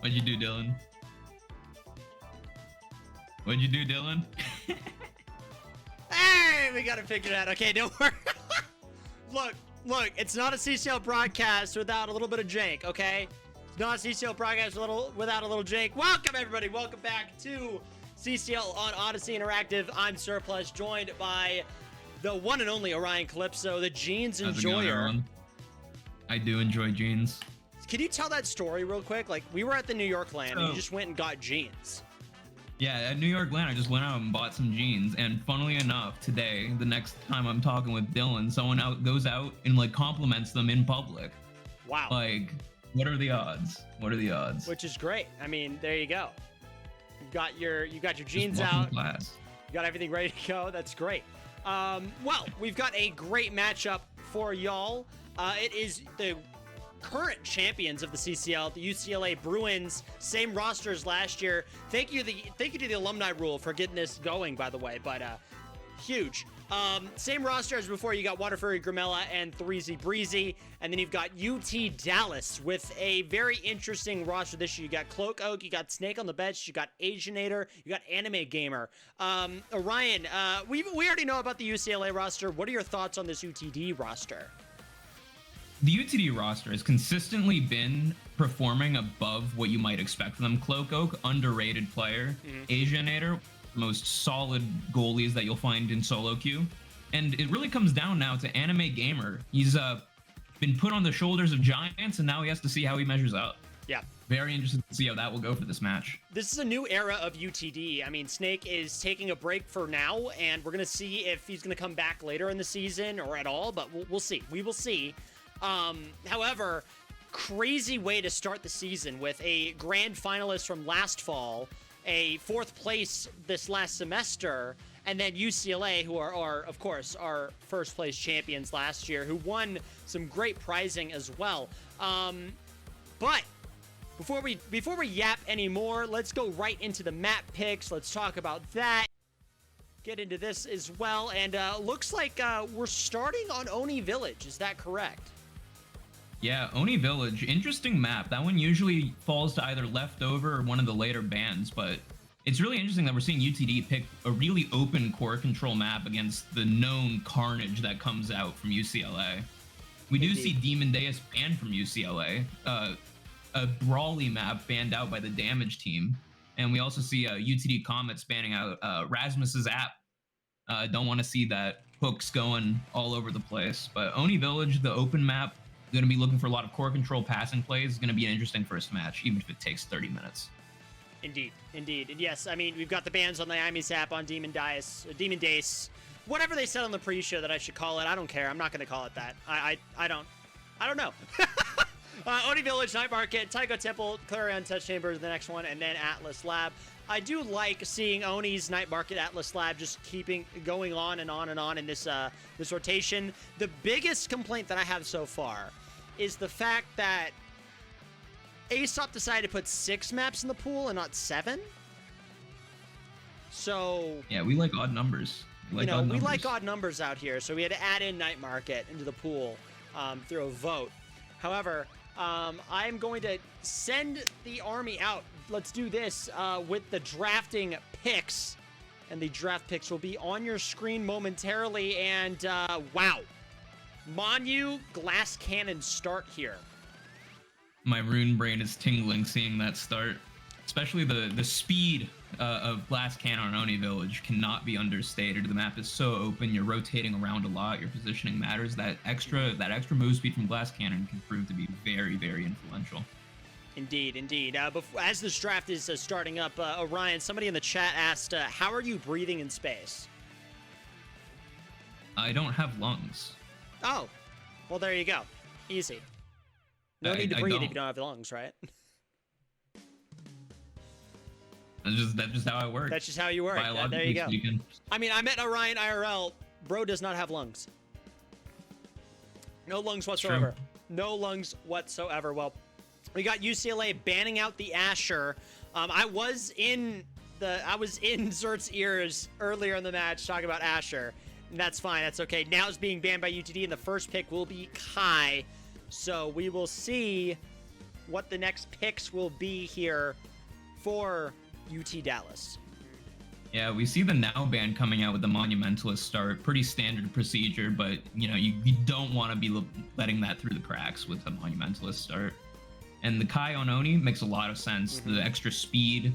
What'd you do, Dylan? What'd you do, Dylan? Hey, we got to figure it out. Okay, don't worry. Look, it's not a CCL broadcast without a little bit of jank, okay? It's not a CCL broadcast without a little jank. Welcome, everybody. Welcome back to CCL on Odyssey Interactive. I'm Surplus, joined by the one and only Orion Calypso, the jeans How's it going, enjoyer. everyone? I do enjoy jeans. Can you tell that story real quick? Like, we were at the New York land and you just went and got jeans. Yeah, at New York Land, I just went out and bought some jeans. And funnily enough, today, the next time I'm talking with Dylan, someone goes out and like compliments them in public. Wow. Like, what are the odds? What are the odds? Which is great. I mean, there you go. You got your jeans Just welcome out. to class. You got everything ready to go. That's great. Well, we've got a great matchup for y'all. It is the current champions of the CCL, the UCLA Bruins, same roster as last year. Thank you to the alumni rule for getting this going, by the way, but huge. Same roster as before. You got Water Fury, Grimella, and 3Z Breezy, and then you've got UT Dallas with a very interesting roster this year. You got Cloak Oak, you got Snake on the bench, you got Asianator, you got Anime Gamer. Orion, we already know about the UCLA roster. What are your thoughts on this UTD roster? The UTD roster has consistently been performing above what you might expect from them. Cloak Oak, underrated player. Asianator, most solid goalies that you'll find in solo queue. And it really comes down now to Anime Gamer. He's been put on the shoulders of giants, and now he has to see how he measures up. Yeah. Very interested to see how that will go for this match. This is a new era of UTD. I mean, Snake is taking a break for now, and we're going to see if he's going to come back later in the season or at all, but we'll see. We will see. However, crazy way to start the season with a grand finalist from last fall, a fourth place this last semester, and then UCLA, who are of course, our first place champions last year, who won some great prizing as well. But before we yap anymore, let's go right into the map picks. Let's talk about that. Get into this as well, and looks like we're starting on Oni Village. Is that correct? Yeah, Oni Village, interesting map. That one usually falls to either Leftover or one of the later bans, but it's really interesting that we're seeing UTD pick a really open core control map against the known carnage that comes out from UCLA. We do see Demon Deus banned from UCLA, a Brawly map banned out by the Damage team, and we also see UTD Comets banning out Rasmus's app. Don't want to see that. Hooks going all over the place, but Oni Village, the open map, going to be looking for a lot of core control passing plays. Is going to be an interesting first match, even if it takes 30 minutes. Indeed. And yes, I mean, we've got the bans on the Iami's app on Demon Dace, whatever they said on the pre-show that I should call it. I don't care. I'm not going to call it that. I don't know. Oni Village, Night Market, Tycho Temple, Clarion Touch Chamber is the next one, and then Atlas Lab. I do like seeing Oni's Night Market, Atlas Lab just keeping going on and on and on in this this rotation. The biggest complaint that I have so far is the fact that Aesop decided to put 6 maps in the pool and not 7. So yeah, we like odd numbers. We like odd numbers out here, so we had to add in Night Market into the pool through a vote. However, I'm going to send the army out. Let's do this with the drafting picks. And the draft picks will be on your screen momentarily. And wow. Monu Glass Cannon start here. My rune brain is tingling seeing that start. Especially the speed of Glass Cannon on Oni Village cannot be understated. The map is so open, you're rotating around a lot, your positioning matters. That extra move speed from Glass Cannon can prove to be very, very influential. Indeed. As this draft is starting up, Orion, somebody in the chat asked, how are you breathing in space? I don't have lungs. Oh, well, there you go. Easy. No need to breathe if you don't have lungs, right? That's just how I work. That's just how you work. There you go. Speaking. I mean, I met Orion IRL. Bro does not have lungs. No lungs whatsoever. True. No lungs whatsoever. Well, we got UCLA banning out the Asher. I was in Zert's ears earlier in the match talking about Asher. And that's fine. That's okay. Now it's being banned by UTD, and the first pick will be Kai. So we will see what the next picks will be here for UT Dallas. Yeah, we see the Now ban coming out with the Monumentalist start. Pretty standard procedure, but you don't want to be letting that through the cracks with the Monumentalist start. And the Kai on Oni makes a lot of sense. The extra speed,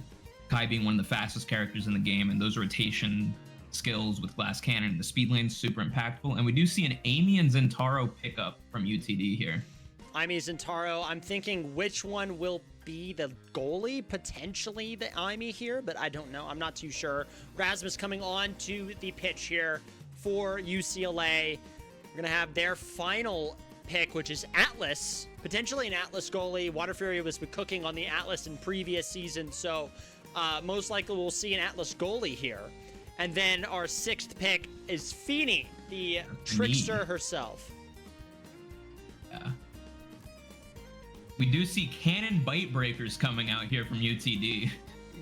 Kai being one of the fastest characters in the game, and those rotation skills with Glass Cannon and the speed lane's super impactful. And we do see an Amy and Zentaro pickup from UTD here. Amy Zentaro, I'm thinking which one will be the goalie, potentially the Amy here, but I don't know. I'm not too sure. Rasmus coming on to the pitch here for UCLA. We're going to have their final pick, which is Atlas, potentially an Atlas goalie. Water Fury was cooking on the Atlas in previous seasons, so most likely we'll see an Atlas goalie here. And then our 6th pick is Feeny, the trickster herself. Yeah. We do see Cannon Bite Breakers coming out here from UTD.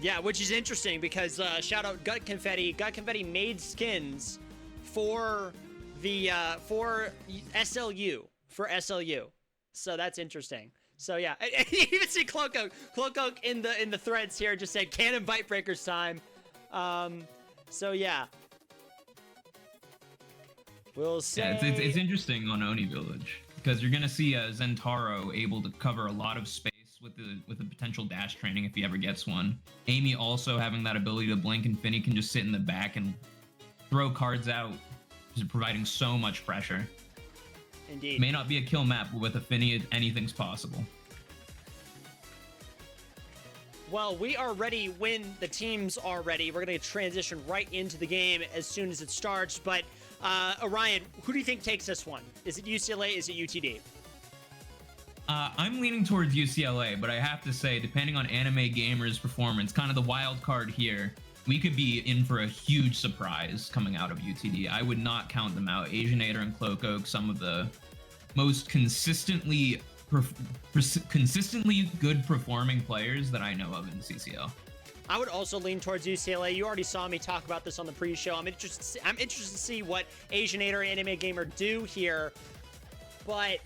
Yeah, which is interesting because shout out Gut Confetti. Gut Confetti made skins for the for SLU. So that's interesting. So yeah, and you even see Cloak Oak in the threads here just said Cannon Bite Breakers time. So yeah. We'll see. Yeah, it's interesting on Oni Village, because you're gonna see Zentaro able to cover a lot of space with the potential dash training if he ever gets one. Amy also having that ability to blink, and Finny can just sit in the back and throw cards out, just providing so much pressure. Indeed. May not be a kill map, but with a Finny, anything's possible. Well, we are ready when the teams are ready. We're going to transition right into the game as soon as it starts. But, Orion, who do you think takes this one? Is it UCLA? Is it UTD? I'm leaning towards UCLA, but I have to say, depending on Anime Gamer's performance, kind of the wild card here, we could be in for a huge surprise coming out of UTD. I would not count them out. Asianator and Cloak Oak, some of the most consistently good performing players that I know of in CCL. I would also lean towards UCLA. You already saw me talk about this on the pre-show. I'm interested to see what Asianator and Anime Gamer do here. But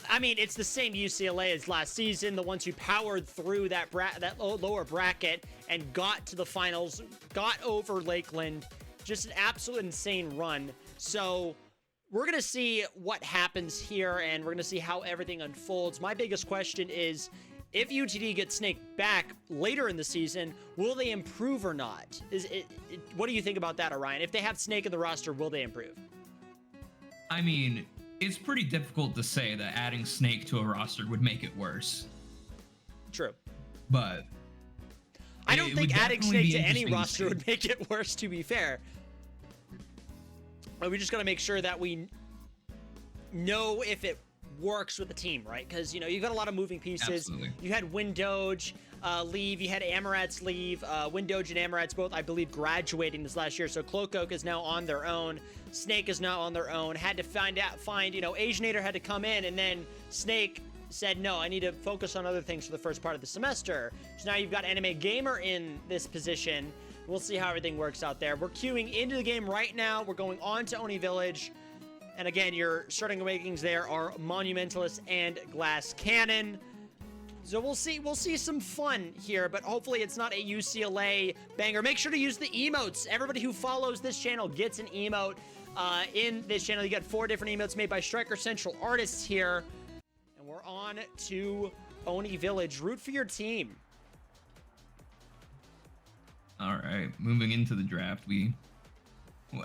I mean, it's the same UCLA as last season. The ones who powered through that lower bracket and got to the finals, got over Lakeland. Just an absolute insane run. So we're going to see what happens here, and we're going to see how everything unfolds. My biggest question is, if UTD gets Snake back later in the season, will they improve or not? What do you think about that, Orion? If they have Snake in the roster, will they improve? I mean, it's pretty difficult to say that adding Snake to a roster would make it worse. True. But I don't think adding Snake to any roster would make it worse, to be fair. But we just got to make sure that we know if it works with the team, right? Because, you've got a lot of moving pieces. Absolutely. You had Windoge leave. You had Amarats leave. Windoge and Amarats both, I believe, graduating this last year. So Cloak Oak is now on their own. Snake is now on their own. Had to find, Asianator had to come in, and then Snake said, no, I need to focus on other things for the first part of the semester. So now you've got Anime Gamer in this position. We'll see how everything works out there. We're queuing into the game right now. We're going on to Oni Village. And again, your starting awakens there are Monumentalist and Glass Cannon. So we'll see some fun here, but hopefully it's not a UCLA banger. Make sure to use the emotes. Everybody who follows this channel gets an emote in this channel. You got 4 different emotes made by Striker Central artists here. And we're on to Oni Village. Root for your team. All right, moving into the draft,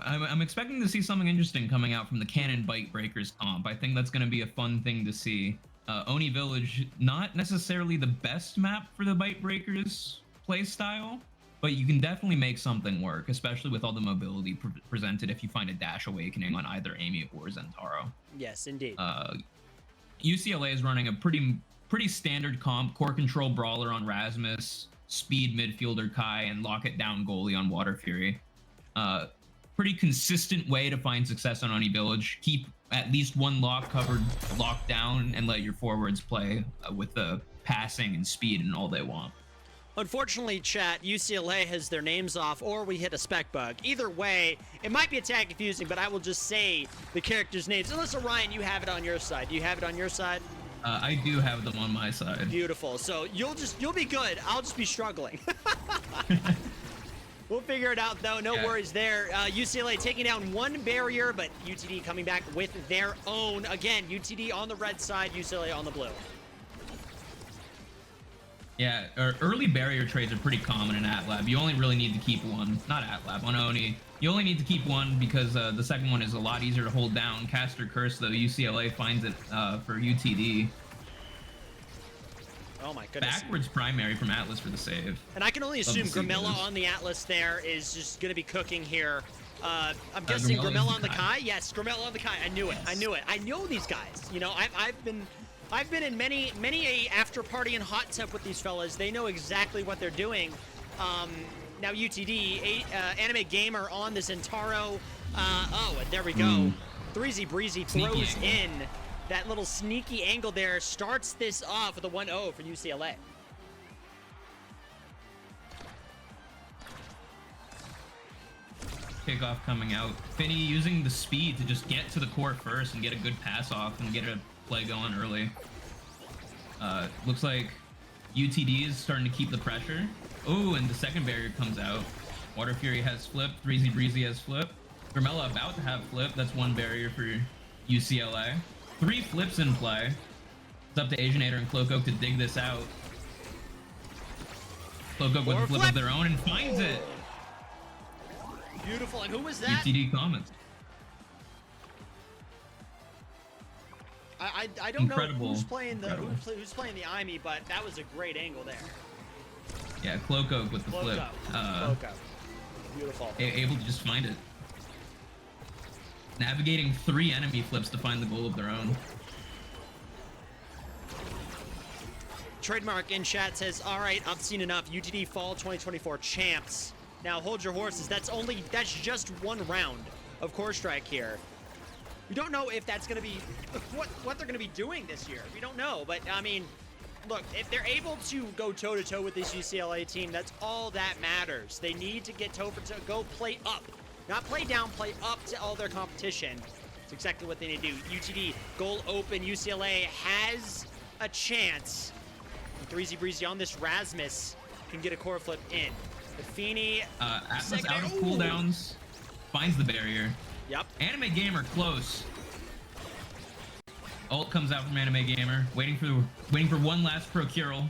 I'm expecting to see something interesting coming out from the Cannon Bite Breakers comp. I think that's going to be a fun thing to see. Oni Village, not necessarily the best map for the Bite Breakers playstyle, but you can definitely make something work, especially with all the mobility presented if you find a Dash Awakening on either Amy or Zentaro. Yes, indeed. UCLA is running a pretty standard comp, core control brawler on Rasmus, speed midfielder Kai, and lock it down goalie on Water Fury. Pretty consistent way to find success on Oni Village. Keep at least one lock covered, locked down, and let your forwards play with the passing and speed and all they want. Unfortunately, chat, UCLA has their names off, or we hit a spec bug. Either way, it might be a tad confusing, but I will just say the characters' names. Unless, Orion, you have it on your side. Do you have it on your side? I do have them on my side. Beautiful. So you'll be good. I'll just be struggling. We'll figure it out, though. No worries there. UCLA taking down one barrier, but UTD coming back with their own. Again, UTD on the red side, UCLA on the blue. Yeah, early barrier trades are pretty common in AtLab. You only really need to keep one. Not AtLab, on Oni. You only need to keep one because the second one is a lot easier to hold down. Caster Curse, though, UCLA finds it for UTD. Oh my goodness. Backwards primary from Atlas for the save. And I can only assume Grimella on the Atlas there is just going to be cooking here. I'm guessing Grimella on the Kai? Yes, Grimella on the Kai. I knew it. I knew it. I know these guys. You know, I've been in many a after party and hot tub with these fellas. They know exactly what they're doing. Now UTD, Anime Gamer on the Zentaro. Oh, and there we go. Threezy Breezy throws in. That little sneaky angle there starts this off with a 1-0 for UCLA. Kickoff coming out. Finney using the speed to just get to the court first and get a good pass off and get a play going early. Looks like UTD is starting to keep the pressure. Oh, and the second barrier comes out. Water Fury has flip. Threezy Breezy has flip. Grimella about to have flip. That's one barrier for UCLA. 3 flips in play. It's up to Asianator and Cloakoak to dig this out. Cloakoak with a flip of their own and finds it. Beautiful. And who was that? UTD comments. I don't know who's playing the who's playing the IME, but that was a great angle there. Yeah, Cloakoak with the flip. Cloakoak. Beautiful. Able to just find it. Navigating 3 enemy flips to find the goal of their own. Trademark in chat says, all right, I've seen enough. UTD Fall 2024 champs. Now hold your horses. That's just one round of Core Strike here. We don't know if that's going to be what they're going to be doing this year. We don't know, but I mean, look, if they're able to go toe-to-toe with this UCLA team, that's all that matters. They need to get toe-for-toe, go play up. Not play down, play up to all their competition. It's exactly what they need to do. UTD, goal open. UCLA has a chance. And Threezy Breezy on this Rasmus can get a core flip in. The Feeney. Atlas out of cooldowns. Finds the barrier. Yep. Anime Gamer close. Ult comes out from Anime Gamer. Waiting for one last procural.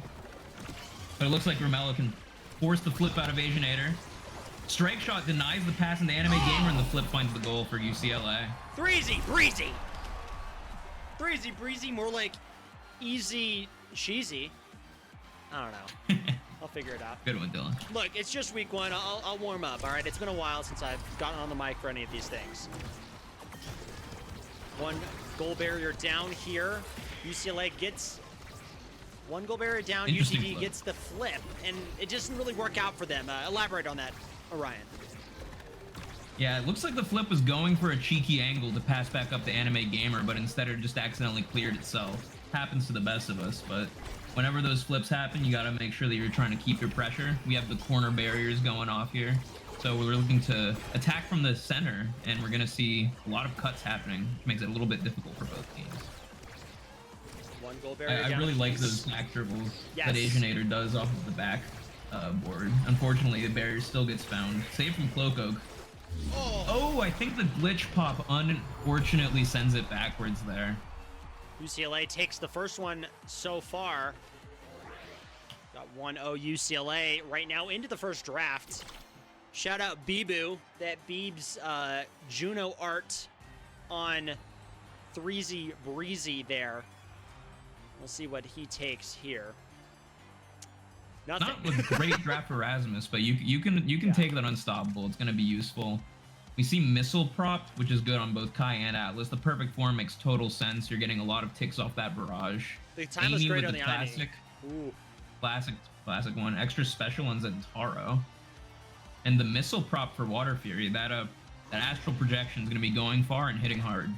But it looks like Grimella can force the flip out of Asianator. Strike shot denies the pass in the Anime Gamer, and the flip finds the goal for UCLA. Threezy Breezy. Threezy Breezy, more like easy cheesy. I don't know. I'll figure it out. Good one, Dylan. Look, it's just week 1. I'll warm up, all right? It's been a while since I've gotten on the mic for any of these things. One goal barrier down here. UCLA gets one goal barrier down. UTD gets the flip, and it doesn't really work out for them. Elaborate on that, Orion. Yeah, it looks like the flip was going for a cheeky angle to pass back up to Anime Gamer, but instead it just accidentally cleared itself. Happens to the best of us, but whenever those flips happen, you gotta make sure that you're trying to keep your pressure. We have the corner barriers going off here. So we're looking to attack from the center, and we're gonna see a lot of cuts happening, which makes it a little bit difficult for both teams. One goal barrier I really like those back dribbles Yes. that Asianator does off of the back board. Unfortunately, the barrier still gets found. Save from Cloakoak. Oh, I think the glitch pop unfortunately sends it backwards there. UCLA takes the first one so far. Got 1-0 UCLA right now into the first draft. Shout out Bibu, that Beebs Juno art on Threezy Breezy there. We'll see what he takes here. Nothing. Not with great draft for Erasmus, but you can take that unstoppable. It's going to be useful. We see missile prop, which is good on both Kai and Atlas. The perfect form makes total sense. You're getting a lot of ticks off that barrage. The time was great on the classic, Ooh. classic one. Extra special on Zentaro. And the missile prop for Water Fury, that astral projection is going to be going far and hitting hard.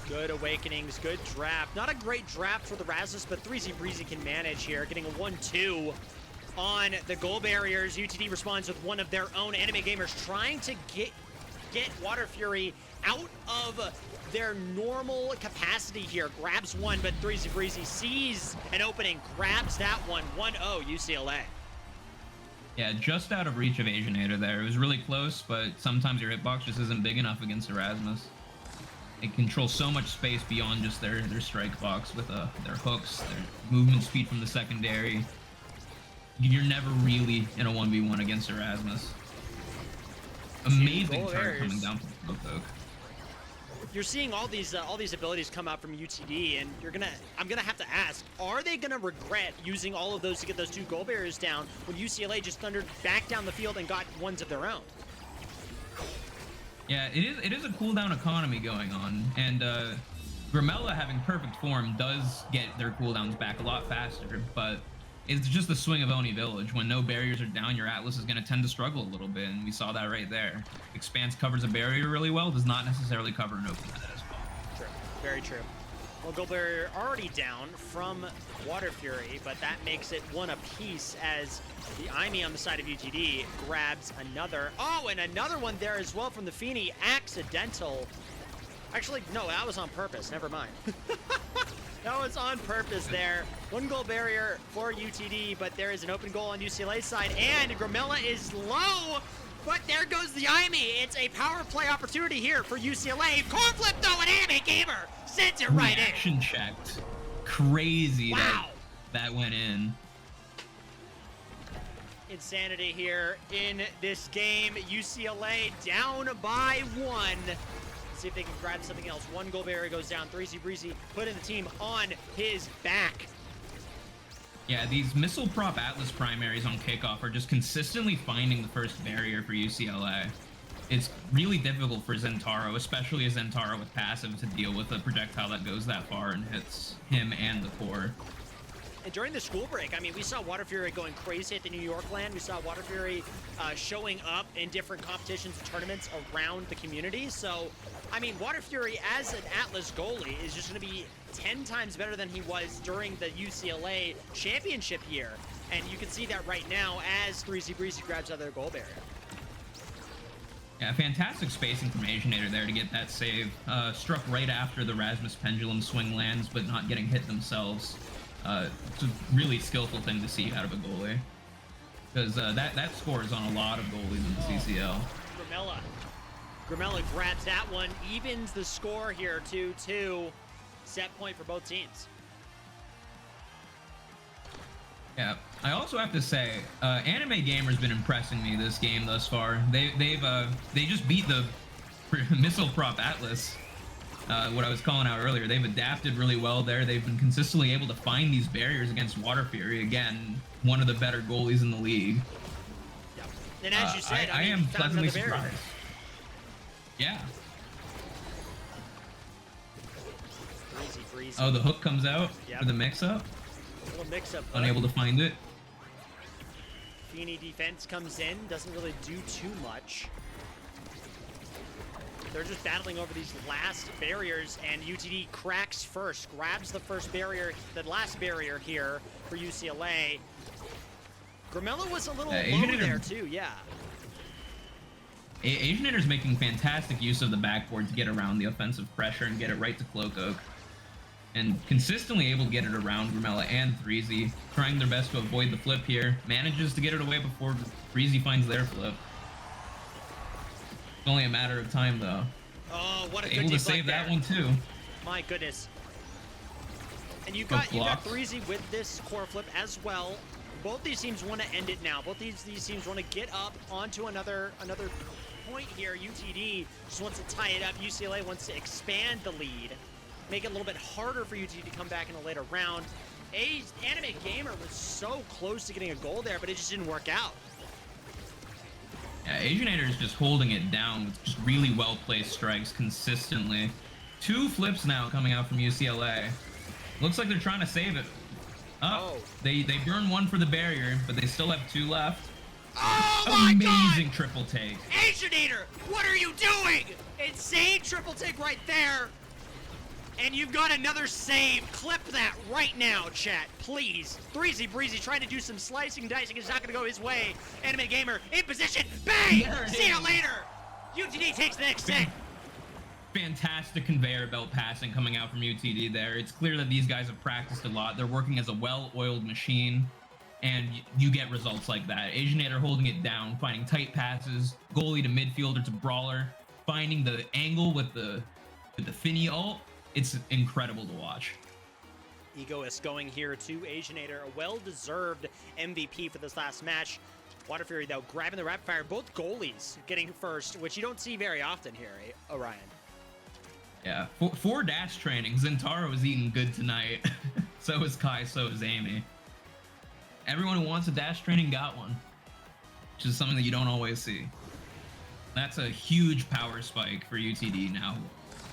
Good awakenings, good draft. Not a great draft for the Rasmus, but Threezy Breezy can manage here, getting a 1-2 on the goal barriers. UTD responds with one of their own. Anime Gamers trying to get Water Fury out of their normal capacity here. Grabs one, but Breezy sees an opening, grabs that one. 1-0 UCLA. Yeah, just out of reach of Asianator there. It was really close, but sometimes your hitbox just isn't big enough against Erasmus. It controls so much space beyond just their strike box with their hooks, their movement speed from the secondary. You're never really in a 1v1 against Erasmus. Amazing turret coming down from Slowpoke. You're seeing all these abilities come out from UTD, and I'm gonna have to ask: are they gonna regret using all of those to get those 2 goal barriers down when UCLA just thundered back down the field and got ones of their own? Yeah, it is a cooldown economy going on, and Grimella having perfect form does get their cooldowns back a lot faster, but it's just the swing of Oni Village. When no barriers are down, your Atlas is going to tend to struggle a little bit, and we saw that right there. Expanse covers a barrier really well, does not necessarily cover an open net as well. True, very true. Well, goal barrier already down from Water Fury, but that makes it one apiece as the Imi on the side of UTD grabs another. Oh, and another one there as well from the Feeny. Accidental. Actually, no, that was on purpose. Never mind. That was on purpose there. 1 goal barrier for UTD, but there is an open goal on UCLA's side, and Grimella is low, but there goes the Imi. It's a power play opportunity here for UCLA. Core flip though, and Anime Gamer sends it right in. Reaction checked. Crazy. Wow. That went in. Insanity here in this game. UCLA down by 1. See if they can grab something else. 1 goal barrier goes down. Breezy putting the team on his back. Yeah, these missile prop Atlas primaries on kickoff are just consistently finding the first barrier for UCLA. It's really difficult for Zentaro, especially a Zentaro with passive, to deal with a projectile that goes that far and hits him and the core. And during the school break, I mean, we saw Water Fury going crazy at the New York land. We saw Water Fury showing up in different competitions and tournaments around the community. So, I mean, Water Fury as an Atlas goalie is just going to be 10 times better than he was during the UCLA championship year. And you can see that right now as Breezy grabs out their goal barrier. Yeah, fantastic spacing from Asianator there to get that save. Struck right after the Rasmus Pendulum swing lands, but not getting hit themselves. It's a really skillful thing to see out of a goalie, because that scores on a lot of goalies in the CCL. Grimella grabs that one, evens the score here, 2-2. Set point for both teams. Yeah, I also have to say, Anime Gamer's been impressing me this game thus far. They just beat the missile prop Atlas. What I was calling out earlier, they've adapted really well there. They've been consistently able to find these barriers against Water Fury. Again, one of the better goalies in the league. Yep. And as you said, I am pleasantly surprised. Yeah. Breezy. Oh, the hook comes out for the mix-up. Little mix-up. Unable to find it. Feeny defense comes in, doesn't really do too much. They're just battling over these last barriers, and UTD cracks first, grabs the first barrier, the last barrier here for UCLA. Grimella was a little low there too, yeah. Asianator's making fantastic use of the backboard to get around the offensive pressure and get it right to Cloak Oak. And consistently able to get it around Grimella and Breezy, trying their best to avoid the flip here. Manages to get it away before Breezy finds their flip. It's only a matter of time, though. Oh, what a good able to save that one too. My goodness. And you got Breezy with this core flip as well. Both these teams want to end it now. Both these teams want to get up onto another point here. UTD just wants to tie it up. UCLA wants to expand the lead, make it a little bit harder for UTD to come back in a later round. Anime Gamer was so close to getting a goal there, but it just didn't work out. Yeah, Asianator is just holding it down with just really well-placed strikes consistently. 2 flips now coming out from UCLA. Looks like they're trying to save it. Oh. They burn 1 for the barrier, but they still have 2 left. Oh my God! Amazing triple take. Asianator, what are you doing? Insane triple take right there. And you've got another save. Clip that right now, chat, please. Breezy trying to do some slicing, dicing. It's not going to go his way. Anime Gamer in position. Bang! See you later. UTD takes the next set. fantastic conveyor belt passing coming out from UTD there. It's clear that these guys have practiced a lot. They're working as a well-oiled machine, and you get results like that. Asianator holding it down, finding tight passes, goalie to midfielder to brawler, finding the angle with the Finny ult. It's incredible to watch. Egoist going here to Asianator, a well-deserved MVP for this last match. Water Fury, though, grabbing the rapid fire. Both goalies getting first, which you don't see very often here, Orion. Yeah, for dash training, Zentaro was eating good tonight. So is Kai, so is Amy. Everyone who wants a dash training got one, which is something that you don't always see. That's a huge power spike for UTD now.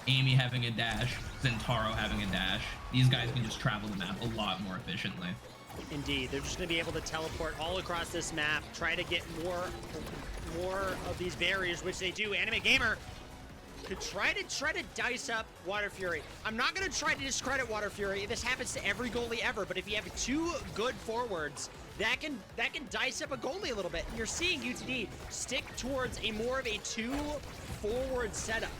Amy having a dash, Zentaro having a dash. These guys can just travel the map a lot more efficiently. Indeed, they're just going to be able to teleport all across this map, try to get more of these barriers, which they do. Anime Gamer could try to dice up Water Fury. I'm not going to try to discredit Water Fury. This happens to every goalie ever, but if you have two good forwards, that can dice up a goalie a little bit. You're seeing UTD stick towards more of a two-forward setup.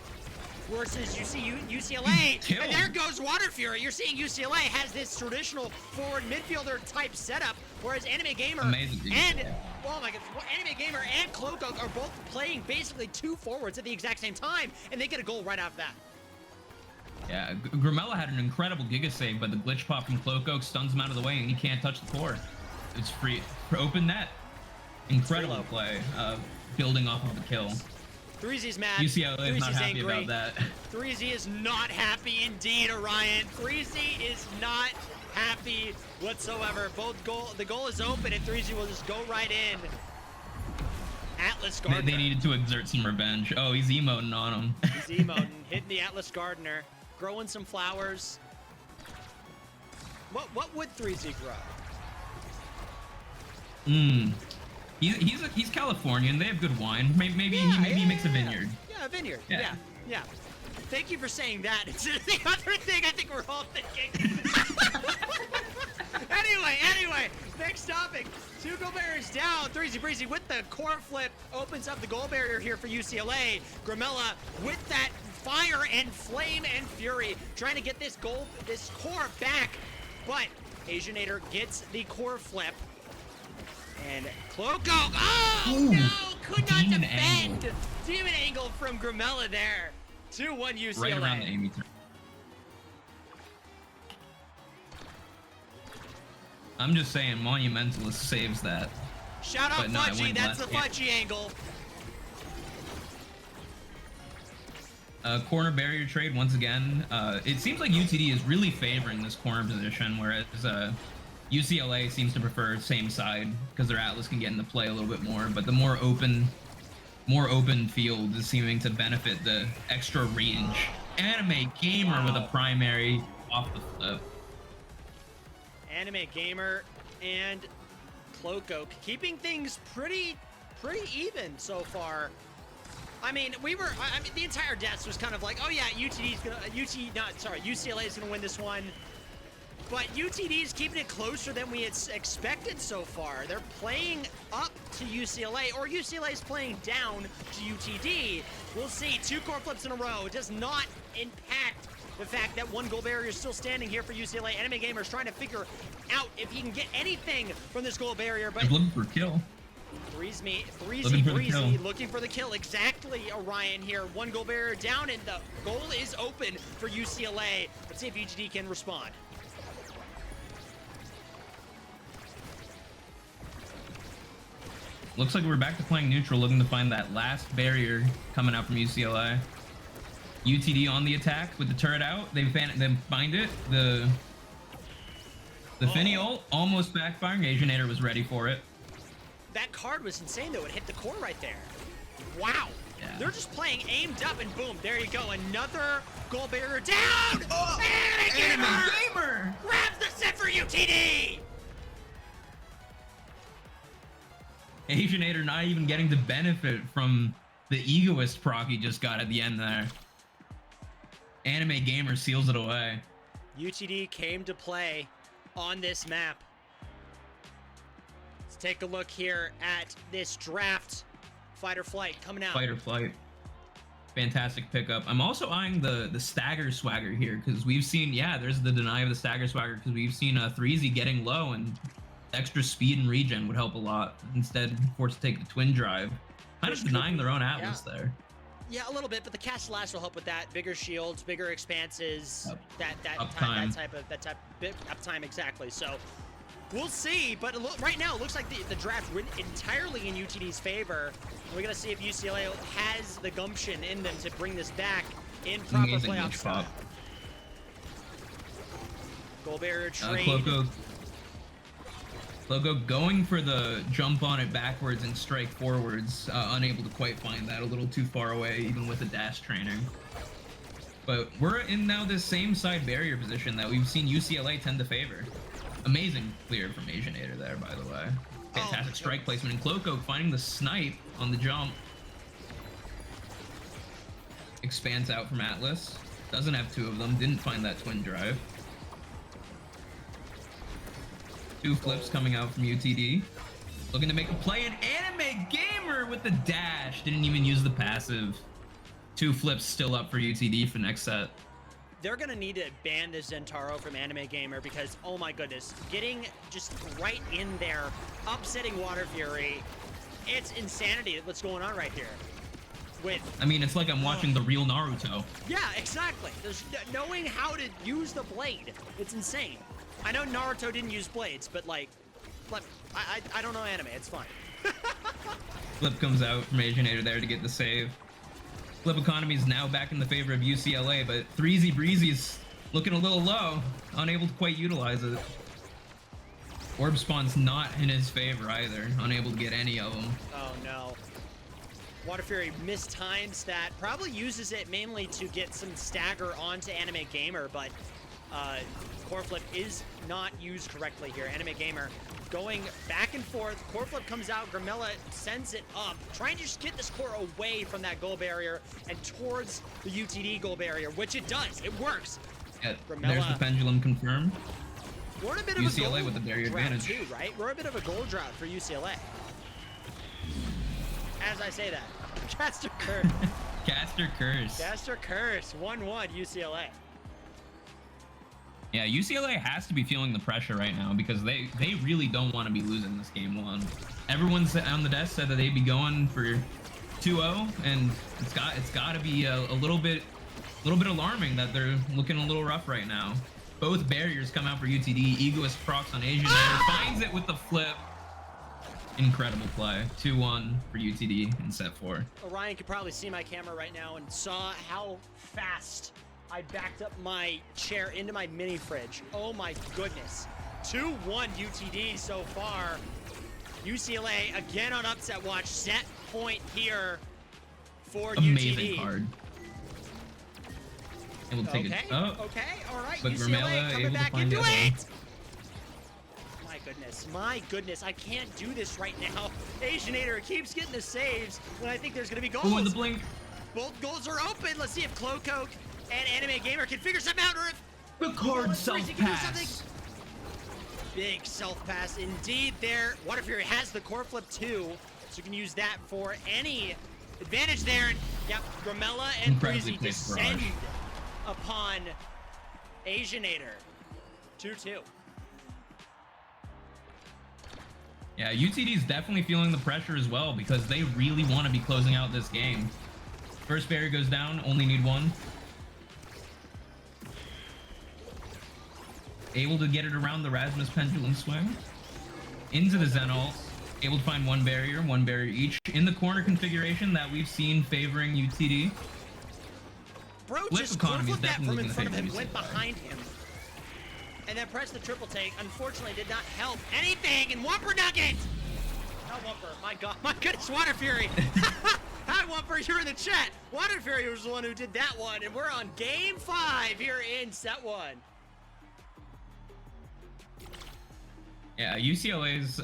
Versus you see UCLA, and there goes Water Fury. You're seeing UCLA has this traditional forward midfielder type setup, whereas Anime Gamer and oh my god, Anime Gamer and Cloco are both playing basically two forwards at the exact same time, and they get a goal right after that. Yeah, Grimella had an incredible Giga save, but the glitch pop from Cloco stuns him out of the way, and he can't touch the core. It's free for open net. Incredible play, building off of the kill. 3Z's mad. UCLA is not happy about that. 3Z is not happy indeed, Orion. 3Z is not happy whatsoever. The goal is open, and 3Z will just go right in. Atlas Gardner. They needed to exert some revenge. Oh, he's emoting on him. He's emoting, hitting the Atlas Gardner, growing some flowers. What would 3Z grow? He's Californian. They have good wine. Maybe he makes a vineyard. Yeah, a vineyard. Yeah. Thank you for saying that. It's the other thing I think we're all thinking. Anyway, next topic. Two goal barriers down. 3Z Breezy with the core flip opens up the goal barrier here for UCLA. Grimella with that fire and flame and fury trying to get this core back, but Asianator gets the core flip. And Cloco, oh no, could not defend. Demon angle from Grimella there. 2-1 UCLA. Right around the Amy turn. I'm just saying, Monumentalist saves that. Shout out Fudgy, that's the Fudgy angle. Corner barrier trade once again. It seems like UTD is really favoring this corner position, whereas UCLA seems to prefer same side because their Atlas can get into play a little bit more, but the more open field is seeming to benefit the extra range. Anime Gamer with a primary off the flip. Anime Gamer and Cloco keeping things pretty even so far. I mean, the entire desk was kind of like, oh yeah, UCLA is gonna win this one. But UTD is keeping it closer than we had expected so far. They're playing up to UCLA, or UCLA is playing down to UTD. We'll see. 2 core flips in a row. It does not impact the fact that one goal barrier is still standing here for UCLA. Anime Gamer is trying to figure out if he can get anything from this goal barrier. But I'm looking for kill. 3Z Breezy looking for the kill. Exactly, Orion here. 1 goal barrier down, and the goal is open for UCLA. Let's see if UTD can respond. Looks like we're back to playing neutral, looking to find that last barrier coming out from UCLA. UTD on the attack with the turret out. They find it. The Finny ult almost backfiring. Asianator was ready for it. That card was insane, though. It hit the core right there. Wow. Yeah. They're just playing aimed up, and boom, there you go. Another goal barrier down. Oh, Anime Gamer grabs the set for UTD. Asianator not even getting the benefit from the egoist proc he just got at the end there. Anime Gamer seals it away. UTD came to play on this map. Let's take a look here at this draft. Fight or flight coming out. Fight or flight. Fantastic pickup. I'm also eyeing the stagger swagger here because we've seen, yeah, there's the deny of the stagger swagger because we've seen 3Z getting low and extra speed and regen would help a lot. Instead, forced to take the twin drive. Kind of denying their own Atlas there. Yeah, a little bit, but the cast slash will help with that. Bigger shields, bigger expanses, that type of uptime exactly. So we'll see, but right now it looks like the draft went entirely in UTD's favor. We're gonna see if UCLA has the gumption in them to bring this back in proper playoff style. Goal barrier trade. Logo going for the jump on it backwards and strike forwards, unable to quite find that, a little too far away, even with the dash training. But we're in now this same side barrier position that we've seen UCLA tend to favor. Amazing clear from Asianator there, by the way. Fantastic strike placement, and Cloco finding the snipe on the jump. Expands out from Atlas. Doesn't have two of them, didn't find that twin drive. Two flips coming out from UTD. Looking to make a play, and Anime Gamer with the dash. Didn't even use the passive. Two flips still up for UTD for next set. They're going to need to ban this Zentaro from Anime Gamer because, oh my goodness, getting just right in there, upsetting Water Fury. It's insanity what's going on right here. I mean, it's like I'm watching the real Naruto. Yeah, exactly. There's knowing how to use the blade. It's insane. I know Naruto didn't use blades, but like I don't know anime. It's fine. Flip comes out from Asianator there to get the save. Flip economy is now back in the favor of UCLA, but 3Z Breezy's looking a little low, unable to quite utilize it. Orb spawn's not in his favor either, unable to get any of them. Oh no. Water Fury mistimes that, probably uses it mainly to get some stagger onto Anime Gamer, but core flip is not used correctly here. Anime Gamer going back and forth. Core flip comes out. Gramella sends it up, trying to just get this core away from that goal barrier and towards the UTD goal barrier, which it does. It works. Yeah, there's the pendulum confirmed. We're in a bit of UCLA a goal with the barrier advantage too, right? We're a bit of a goal drought for UCLA. As I say that, Caster Curse. Caster Curse. Caster Curse. 1-1 UCLA. Yeah, UCLA has to be feeling the pressure right now because they really don't want to be losing this game 1. Everyone's on the desk said that they'd be going for 2-0, and it's got to be a little bit alarming that they're looking a little rough right now. Both barriers come out for UTD. Egoist procs on Asian. Finds it with the flip. Incredible play. 2-1 for UTD in set 4. Orion could probably see my camera right now and saw how fast I backed up my chair into my mini fridge. Oh my goodness. 2-1 UTD so far. UCLA again on upset watch. Set point here for Amazing UTD. Card. And we'll take it. Oh. Okay, all right. But UCLA coming back into it. My goodness, I can't do this right now. Asianator keeps getting the saves when I think there's gonna be goals. Ooh, the blink. Both goals are open. Let's see if Cloco and Anime Gamer can figure something out, or if the card self-pass. Big self-pass indeed there. Water Fury has the core flip too, so you can use that for any advantage there. And yep, Gramella and Breezy descend upon Asianator. 2-2. Yeah, UTD is definitely feeling the pressure as well because they really want to be closing out this game. First barrier goes down, only need one. Able to get it around the Rasmus pendulum swing. Into the Zen ult. Able to find one barrier each. In the corner configuration that we've seen favoring UTD. Bro just flipped that from in front of him, went behind him. And then pressed the triple take. Unfortunately, did not help anything. And Whopper Nugget! Oh, Whopper. My God. My goodness, Water Fury. Hi, Whopper. You're in the chat. Water Fury was the one who did that one. And we're on game 5 here in set 1. Yeah, UCLA's,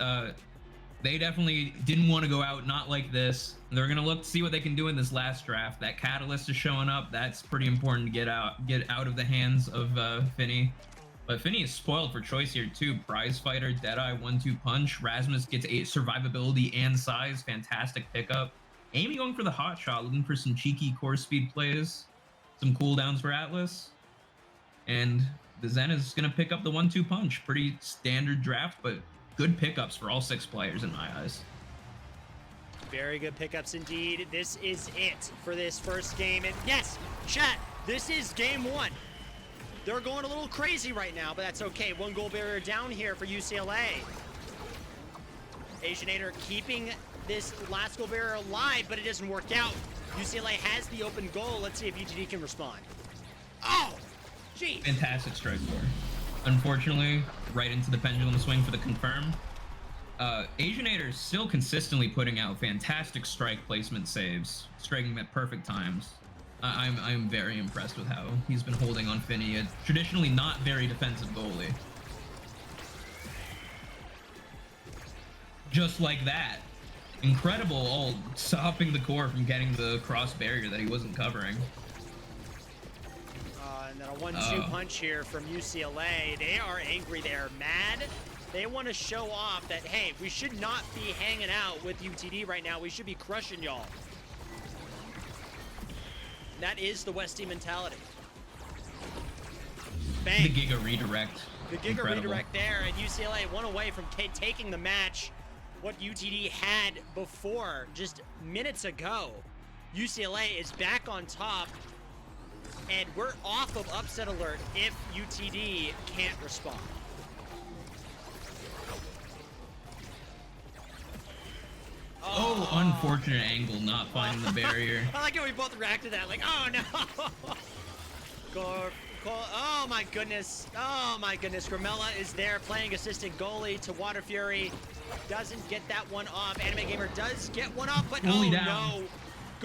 they definitely didn't want to go out not like this. They're going to look to see what they can do in this last draft. That Catalyst is showing up. That's pretty important to get out of the hands of Finny. But Finny is spoiled for choice here too. Prize Fighter, Deadeye, 1-2 punch. Rasmus gets 8 survivability and size. Fantastic pickup. Amy going for the hot shot, looking for some cheeky core speed plays, some cooldowns for Atlas. And the Zen is going to pick up the 1-2 punch. Pretty standard draft, but good pickups for all 6 players in my eyes. Very good pickups indeed. This is it for this first game. And yes, chat, this is game 1. They're going a little crazy right now, but that's okay. 1 goal barrier down here for UCLA. Asianator keeping this last goal barrier alive, but it doesn't work out. UCLA has the open goal. Let's see if UTD can respond. Oh, geez. Fantastic strike four. Unfortunately, right into the pendulum swing for the confirm. Asianator is still consistently putting out fantastic strike placement saves, striking them at perfect times. I'm very impressed with how he's been holding on Finney, a traditionally not very defensive goalie. Just like that. Incredible, all stopping the core from getting the cross barrier that he wasn't covering. And then a 1-2 punch here from UCLA. They are angry. They're mad. They want to show off that, hey, we should not be hanging out with UTD right now. We should be crushing y'all. That is the Westie mentality. Bang. The Giga redirect. The Giga redirect there, and UCLA one away from taking the match. What UTD had before, just minutes ago. UCLA is back on top, and we're off of upset alert if UTD can't respond. Oh, unfortunate angle, not finding the barrier. I like how we both reacted to that, like, oh no! Oh my goodness. Oh my goodness. Grimella is there playing assistant goalie to Water Fury. Doesn't get that one off. Anime Gamer does get one off, but goalie oh down. No.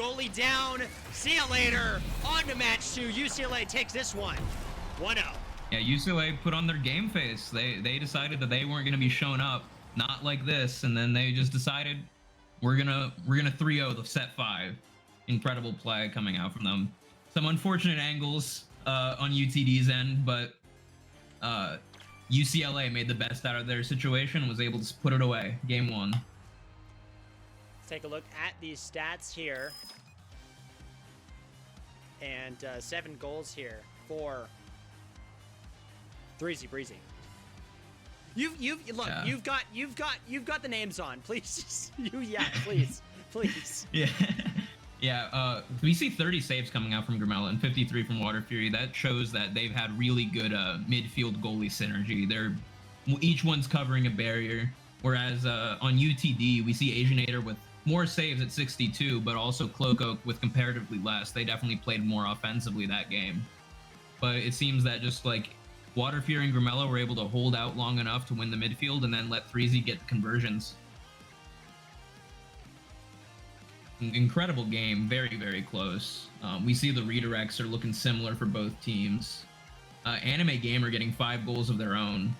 Goalie down. See you later. On to match 2. UCLA takes this one. 1-0. Yeah, UCLA put on their game face. They decided that they weren't going to be showing up, not like this, and then they just decided we're gonna 3-0 the set 5. Incredible play coming out from them. Some unfortunate angles on UTD's end, but UCLA made the best out of their situation and was able to put it away. Game 1. Let's take a look at these stats here. And 7 goals here for Breezy. Look, Yeah. you've got the names on. Please, please. Yeah. Yeah, we see 30 saves coming out from Grimella and 53 from Water Fury. That shows that they've had really good midfield goalie synergy. Each one's covering a barrier, whereas on UTD, we see Asianator with more saves at 62, but also Cloak Oak with comparatively less. They definitely played more offensively that game. But it seems that just like Water Fury and Grimella were able to hold out long enough to win the midfield and then let 3Z get conversions. Incredible game, very, very close. We see the redirects are looking similar for both teams. Anime Gamer getting 5 goals of their own.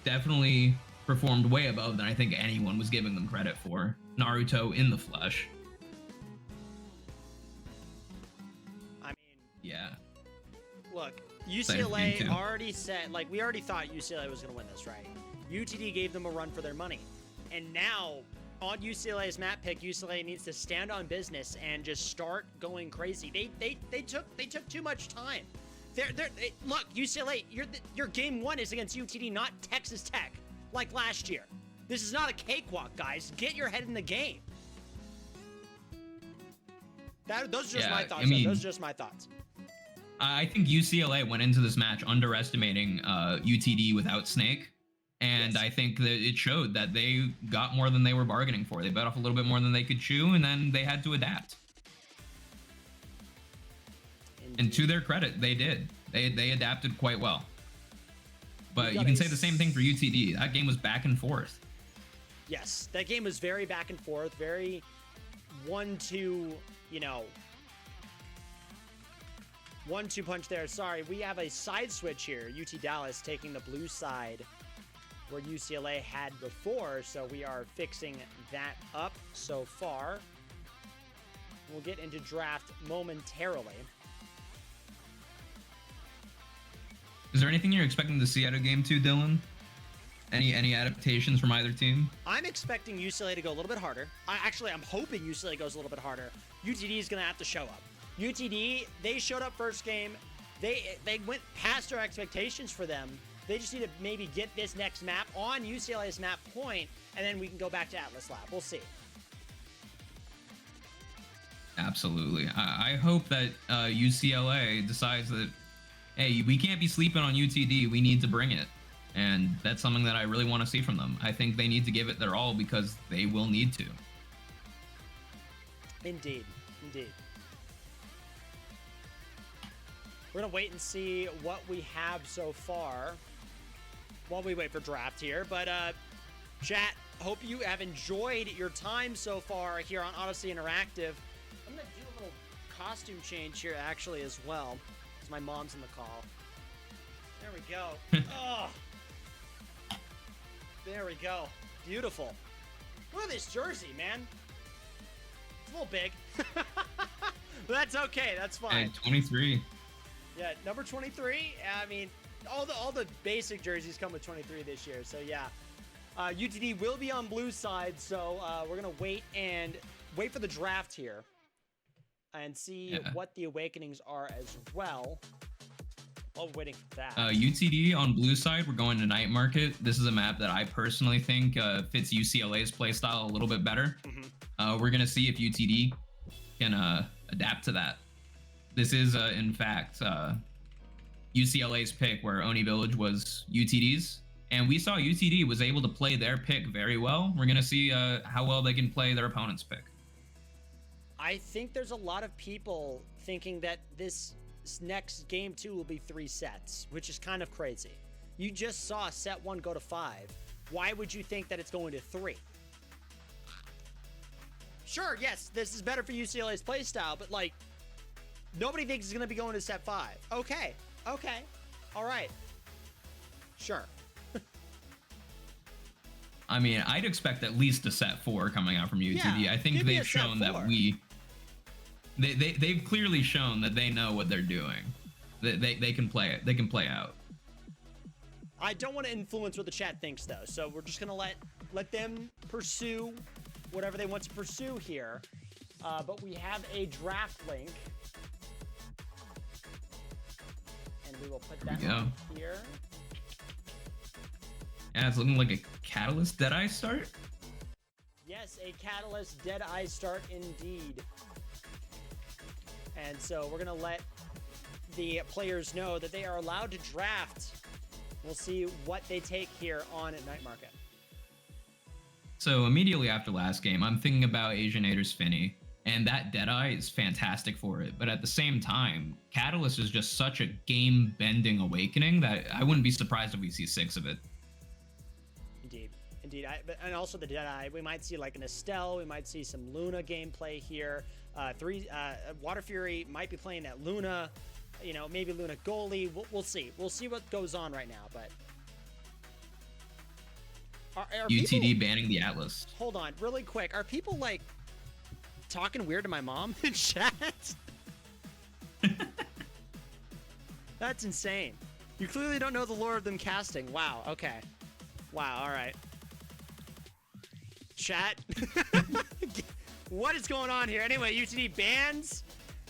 Definitely performed way above than I think anyone was giving them credit for. Naruto in the flesh. I mean, yeah. Look, UCLA already said, like, we already thought UCLA was going to win this, right? UTD gave them a run for their money. And now, on UCLA's map pick, UCLA needs to stand on business and just start going crazy. They took too much time. Look, UCLA, your game 1 is against UTD, not Texas Tech, like last year. This is not a cakewalk, guys. Get your head in the game. Those are just my thoughts. Those are just my thoughts. I think UCLA went into this match underestimating UTD without Snake. And yes. I think that it showed that they got more than they were bargaining for. They bit off a little bit more than they could chew, and then they had to adapt. Indeed. And to their credit, they did. They adapted quite well. But you can say the same thing for UTD. That game was back and forth. Yes, that game was very back and forth, very 1-2, 1-2 punch there. Sorry, we have a side switch here. UT Dallas taking the blue side where UCLA had before, so we are fixing that up so far. We'll get into draft momentarily. Is there anything you're expecting to see out of Game 2, Dylan? Any adaptations from either team? I'm expecting UCLA to go a little bit harder. I'm hoping UCLA goes a little bit harder. UTD is going to have to show up. UTD, they showed up first game. They went past our expectations for them. They just need to maybe get this next map on UCLA's map point, and then we can go back to Atlas Lab. We'll see. Absolutely. I hope that UCLA decides that, hey, we can't be sleeping on UTD. We need to bring it. And that's something that I really want to see from them. I think they need to give it their all because they will need to. Indeed. We're going to wait and see what we have so far while we wait for draft here. But, chat, hope you have enjoyed your time so far here on Odyssey Interactive. I'm going to do a little costume change here, actually, as well, because my mom's in the call. There we go. Oh. There we go. Beautiful. Look at this jersey, man. It's a little big. But that's okay. That's fine. Hey, 23. Yeah, number 23. I mean, all the basic jerseys come with 23 this year. So yeah, UTD will be on blue side. So we're gonna wait for the draft here and see what the awakenings are as well. While we're waiting for that. UTD on blue side, we're going to Night Market. This is a map that I personally think fits UCLA's playstyle a little bit better. We're gonna see if UTD can adapt to that. This is, in fact, UCLA's pick, where Oni Village was UTD's. And we saw UTD was able to play their pick very well. We're going to see how well they can play their opponent's pick. I think there's a lot of people thinking that this next game 2 will be 3 sets, which is kind of crazy. You just saw set 1 go to 5. Why would you think that it's going to 3? Sure, yes, this is better for UCLA's playstyle, but like, nobody thinks it's going to be going to set 5. Okay. All right. Sure. I mean, I'd expect at least a set 4 coming out from UTD. Yeah, I think they've shown that they've clearly shown that they know what they're doing. They can play it. They can play out. I don't want to influence what the chat thinks, though, so we're just going to let them pursue whatever they want to pursue here. But we have a draft link. And we will put that on here. Yeah, it's looking like a Catalyst Deadeye start. Yes, a Catalyst Deadeye start indeed. And so we're going to let the players know that they are allowed to draft. We'll see what they take here on at Night Market. So immediately after last game, I'm thinking about Asianator's Finny. And that Deadeye is fantastic for it. But at the same time, Catalyst is just such a game-bending awakening that I wouldn't be surprised if we see 6 of it. Indeed. And also the Deadeye, we might see like an Estelle, we might see some Luna gameplay here. Water Fury might be playing that Luna, maybe Luna goalie. We'll see. We'll see what goes on right now. But are UTD people, banning the Atlas. Hold on, really quick. Are people like talking weird to my mom in chat? That's insane. You clearly don't know the lore of them casting. Wow. Okay. Wow. All right. Chat. What is going on here? Anyway, UTD bans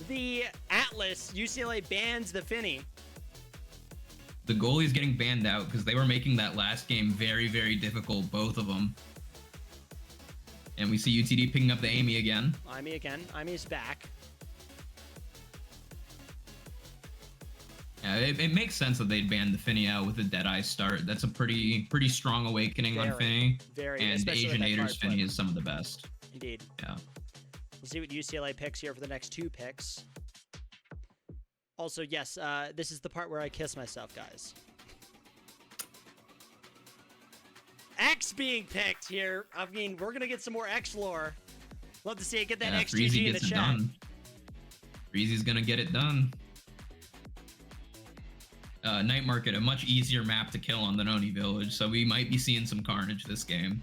the Atlas. UCLA bans the Finny. The goalie's getting banned out because they were making that last game very, very difficult, both of them. And we see UTD picking up the Amy again. Amy's back. Yeah, it makes sense that they'd ban the Finny out with a Deadeye start. That's a pretty strong awakening on Finny. And Asianator's Finny is some of the best. Indeed. Yeah. We'll see what UCLA picks here for the next 2 picks. Also, yes, this is the part where I kiss myself, guys. X being picked here. I mean, we're going to get some more X lore. Love to see it. Get that XGG in the chat. Breezy's going to get it done. Night Market, a much easier map to kill on than Oni Village, so we might be seeing some carnage this game.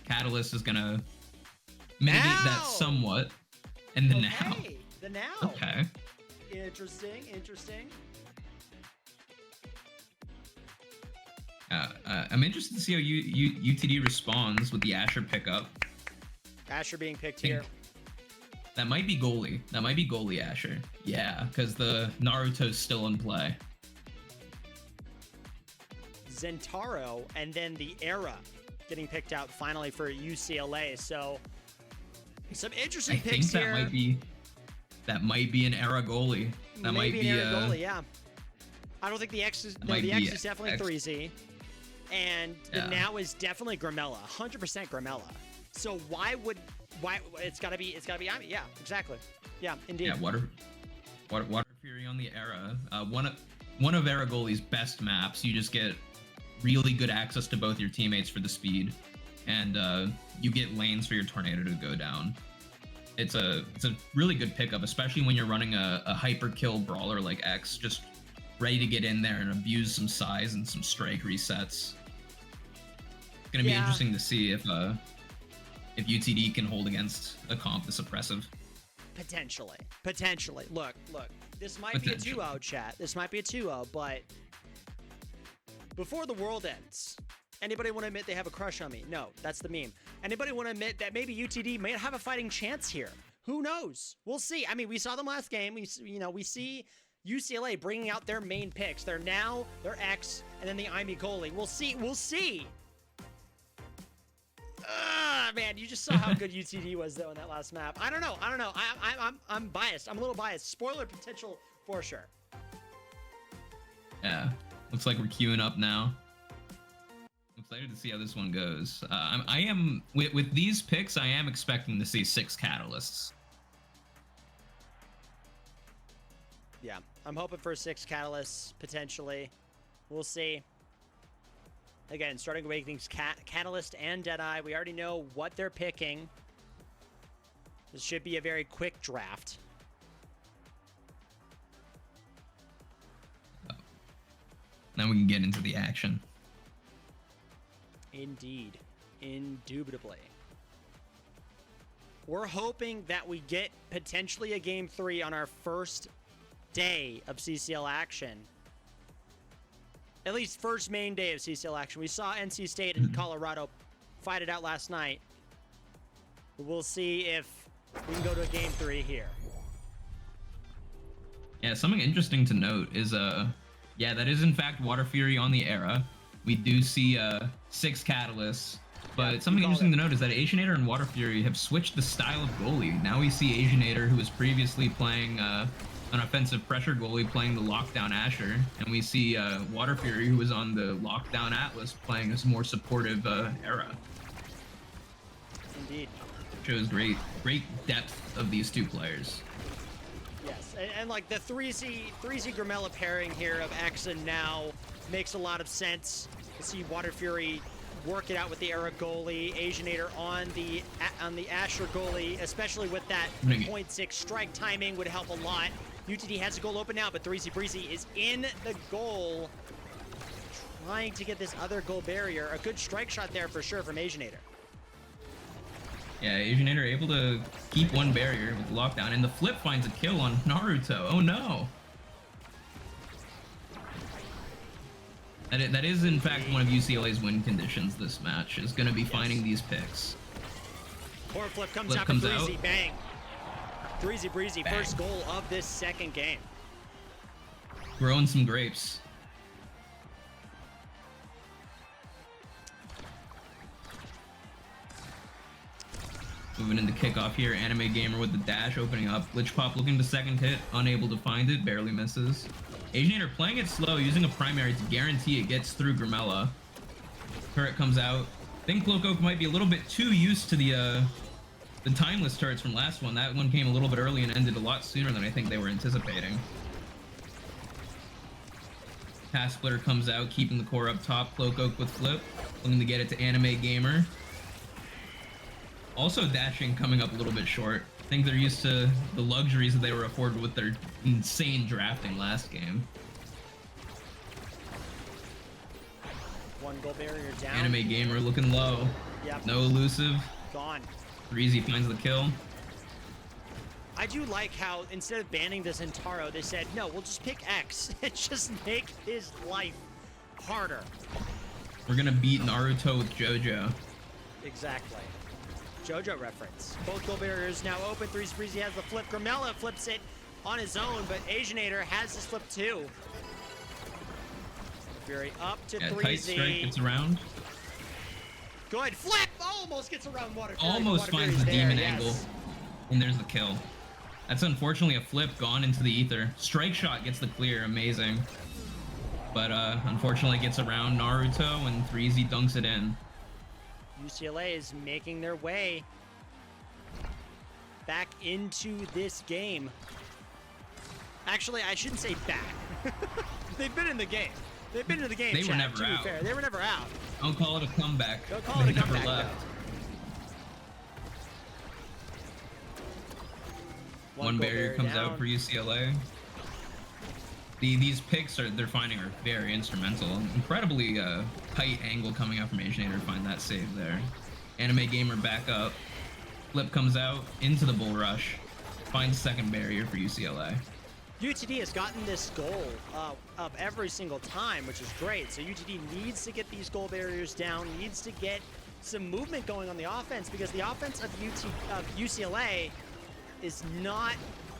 Catalyst is going to mitigate that somewhat. And the now. The now. Okay. Interesting. I'm interested to see how UTD responds with the Asher pickup. Asher being picked here. That might be goalie. That might be goalie Asher. Yeah, because the Naruto's still in play. Zentaro and then the Era getting picked out finally for UCLA. So some interesting picks here. I think that might be an Era goalie. That might be an Era goalie. Yeah. I don't think the X is. No, the X is definitely 3Z, and the now is definitely Gramella. 100% Gramella. So why it's gotta be Ami. Yeah, exactly. Yeah, indeed. Yeah, Water Fury on the Era. One of Era goalie's best maps. You just get really good access to both your teammates for the speed, and you get lanes for your tornado to go down. It's a really good pickup, especially when you're running a hyper kill brawler like X, just ready to get in there and abuse some size and some strike resets. It's gonna be interesting to see if UTD can hold against a comp this oppressive. Potentially. Look. This might be a 2-0, chat. This might be a 2-0, but before the world ends, anybody want to admit they have a crush on me? No, that's the meme. Anybody want to admit that maybe UTD may have a fighting chance here? Who knows? We'll see. I mean, we saw them last game. We see UCLA bringing out their main picks. They're X, and then the Imi goalie. We'll see. Man, you just saw how good UTD was though in that last map. I don't know. I'm biased. I'm a little biased. Spoiler potential for sure. Yeah, looks like we're queuing up now. I'm excited to see how this one goes. I am with these picks. I am expecting to see 6 catalysts. Yeah, I'm hoping for 6 catalysts potentially. We'll see. Again, starting Awakenings, Catalyst and Deadeye. We already know what they're picking. This should be a very quick draft. Now we can get into the action. Indeed. Indubitably. We're hoping that we get potentially a Game 3 on our first day of CCL action. At least first main day of CCL action. We saw NC State and Colorado fight it out last night. We'll see if we can go to a Game 3 here. Yeah, something interesting to note is, yeah, that is in fact Water Fury on the Era. We do see 6 catalysts, but something interesting to note is that Asianator and Water Fury have switched the style of goalie. Now we see Asianator, who was previously playing an offensive pressure goalie, playing the lockdown Asher, and we see Water Fury, who was on the lockdown Atlas, playing this more supportive Era. Indeed. Shows great depth of these two players. Yes, and like the 3Z Gramella pairing here of X and Now makes a lot of sense. To see Water Fury work it out with the Era goalie, Asianator on the Asher goalie, especially with that 0.6 strike timing would help a lot. UTD has a goal open now, but 3Z Breezy is in the goal, trying to get this other goal barrier. A good strike shot there for sure from Asianator. Yeah, Asianator able to keep one barrier with the lockdown, and the flip finds a kill on Naruto. Oh no! That is in fact one of UCLA's win conditions this match, is going to be finding these picks. Poor flip comes out for Breezy, bang. 3Z Breezy, bang. First goal of this second game. Growing some grapes. Moving into kickoff here, Anime Gamer with the dash opening up. Glitch Pop looking to second hit, unable to find it, barely misses. Asianator playing it slow, using a primary to guarantee it gets through Gramella. Turret comes out. I think Cloak Oak might be a little bit too used to the timeless turrets from last one. That one came a little bit early and ended a lot sooner than I think they were anticipating. Pass Splitter comes out, keeping the core up top. Cloak Oak with flip, looking to get it to Anime Gamer. Also dashing coming up a little bit short. I think they're used to the luxuries that they were afforded with their insane drafting last game. One goal barrier down. Anime Gamer looking low. Yep. No elusive. Gone. Breezy finds the kill. I do like how instead of banning this Zentaro, they said, no, we'll just pick X and just make his life harder. We're gonna beat Naruto with JoJo. Exactly. JoJo reference. Both goal barriers now open. 3Z Breezy has the flip. Grimella flips it on his own, but Asianator has his flip too. Fury up to 3Z. Tight strike gets around. Good flip! Almost gets around Water Fury. Almost Water finds Fury's the there, demon yes. angle. And there's the kill. That's unfortunately a flip gone into the ether. Strike shot gets the clear, amazing. But unfortunately gets around Naruto and 3Z dunks it in. UCLA is making their way back into this game. Actually, I shouldn't say back. They've been in the game. They've been in the game. They were never to out. Be fair. They were never out. Don't call it a comeback. Don't call it a They never comeback. left. No. One goal barrier comes down. out for UCLA. These picks they're finding are very instrumental. Incredibly tight angle coming out from Asianator to find that save there. Anime Gamer back up. Flip comes out into the bull rush. Finds second barrier for UCLA. UTD has gotten this goal of every single time, which is great. So UTD needs to get these goal barriers down, needs to get some movement going on the offense, because the offense of UCLA is not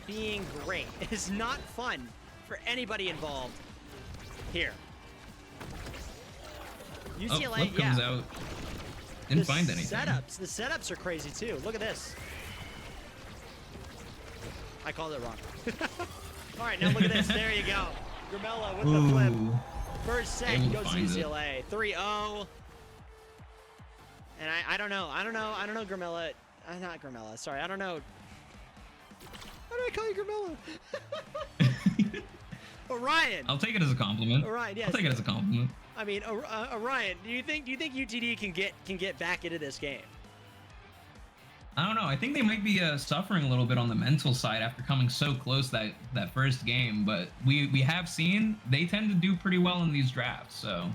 being great. It is not fun for anybody involved here. UCLA, Flip comes out. Didn't find anything. The setups are crazy too. Look at this. I called it wrong. All right, now look at this. There you go. Grimella with the flip. First set Able to goes to find it. UCLA. 3-0. And I don't know. I don't know Grimella. Not Grimella. Sorry, I don't know. How do I call you Grimella? Orion. I'll take it as a compliment. Orion, yes. I'll take it as a compliment. I mean, Orion, do you think UTD can get back into this game? I don't know. I think they might be suffering a little bit on the mental side after coming so close that first game. But we have seen they tend to do pretty well in these drafts. So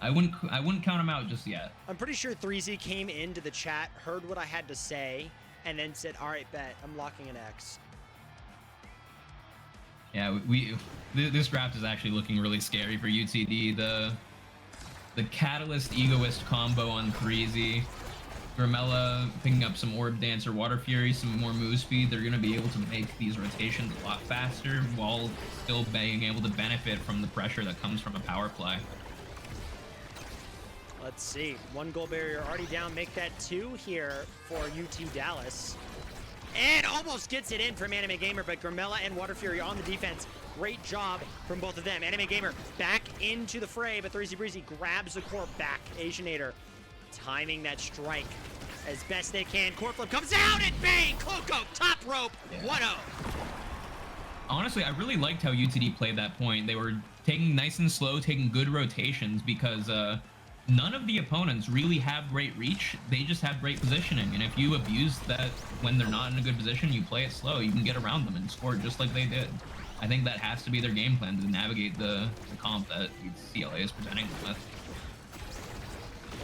I wouldn't count them out just yet. I'm pretty sure 3Z came into the chat, heard what I had to say, and then said, "All right, bet I'm locking an X." Yeah, this draft is actually looking really scary for UTD. The Catalyst Egoist combo on 3Z. Grimella picking up some Orb Dancer, Water Fury, some more move speed. They're going to be able to make these rotations a lot faster while still being able to benefit from the pressure that comes from a power play. Let's see. One goal barrier already down. Make that 2 here for UT Dallas. And almost gets it in from Anime Gamer, but Grimella and Water Fury on the defense. Great job from both of them. Anime Gamer back into the fray, but 3Z Breezy grabs the core back. Asianator timing that strike as best they can. Core flip comes out and bang! Cloco, top rope, 1-0. Honestly, I really liked how UTD played that point. They were taking nice and slow, taking good rotations because none of the opponents really have great reach. They just have great positioning. And if you abuse that when they're not in a good position, you play it slow, you can get around them and score just like they did. I think that has to be their game plan to navigate the comp that UCLA is presenting them with.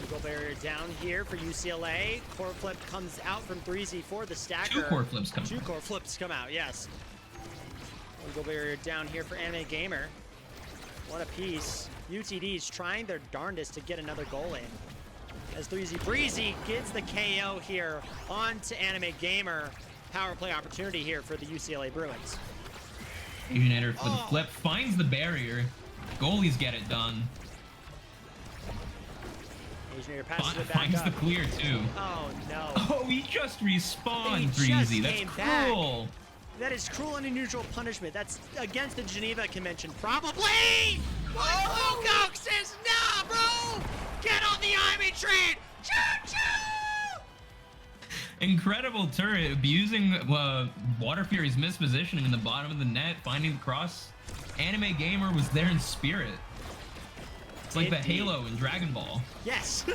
Goal barrier down here for UCLA. Core flip comes out from 3Z for the stacker. 2 core flips come out. 2 core flips come out, yes. One goal barrier down here for Anime Gamer. One apiece. UTD's trying their darndest to get another goal in. As 3Z Breezy gets the KO here onto Anime Gamer. Power play opportunity here for the UCLA Bruins. Asianator for the flip, finds the barrier. Goalies get it done. Asianator passes it back Finds up. the clear too. Oh no. Oh, he just respawned, He 3Z. just That's came cruel. back. That is cruel and unusual punishment. That's against the Geneva Convention, probably. What Lugo says, nah, bro. Get on the army train. Choo-choo! Incredible turret, abusing Water Fury's mispositioning in the bottom of the net, finding the cross. Anime Gamer was there in spirit. It's like the Halo in Dragon Ball. Yes,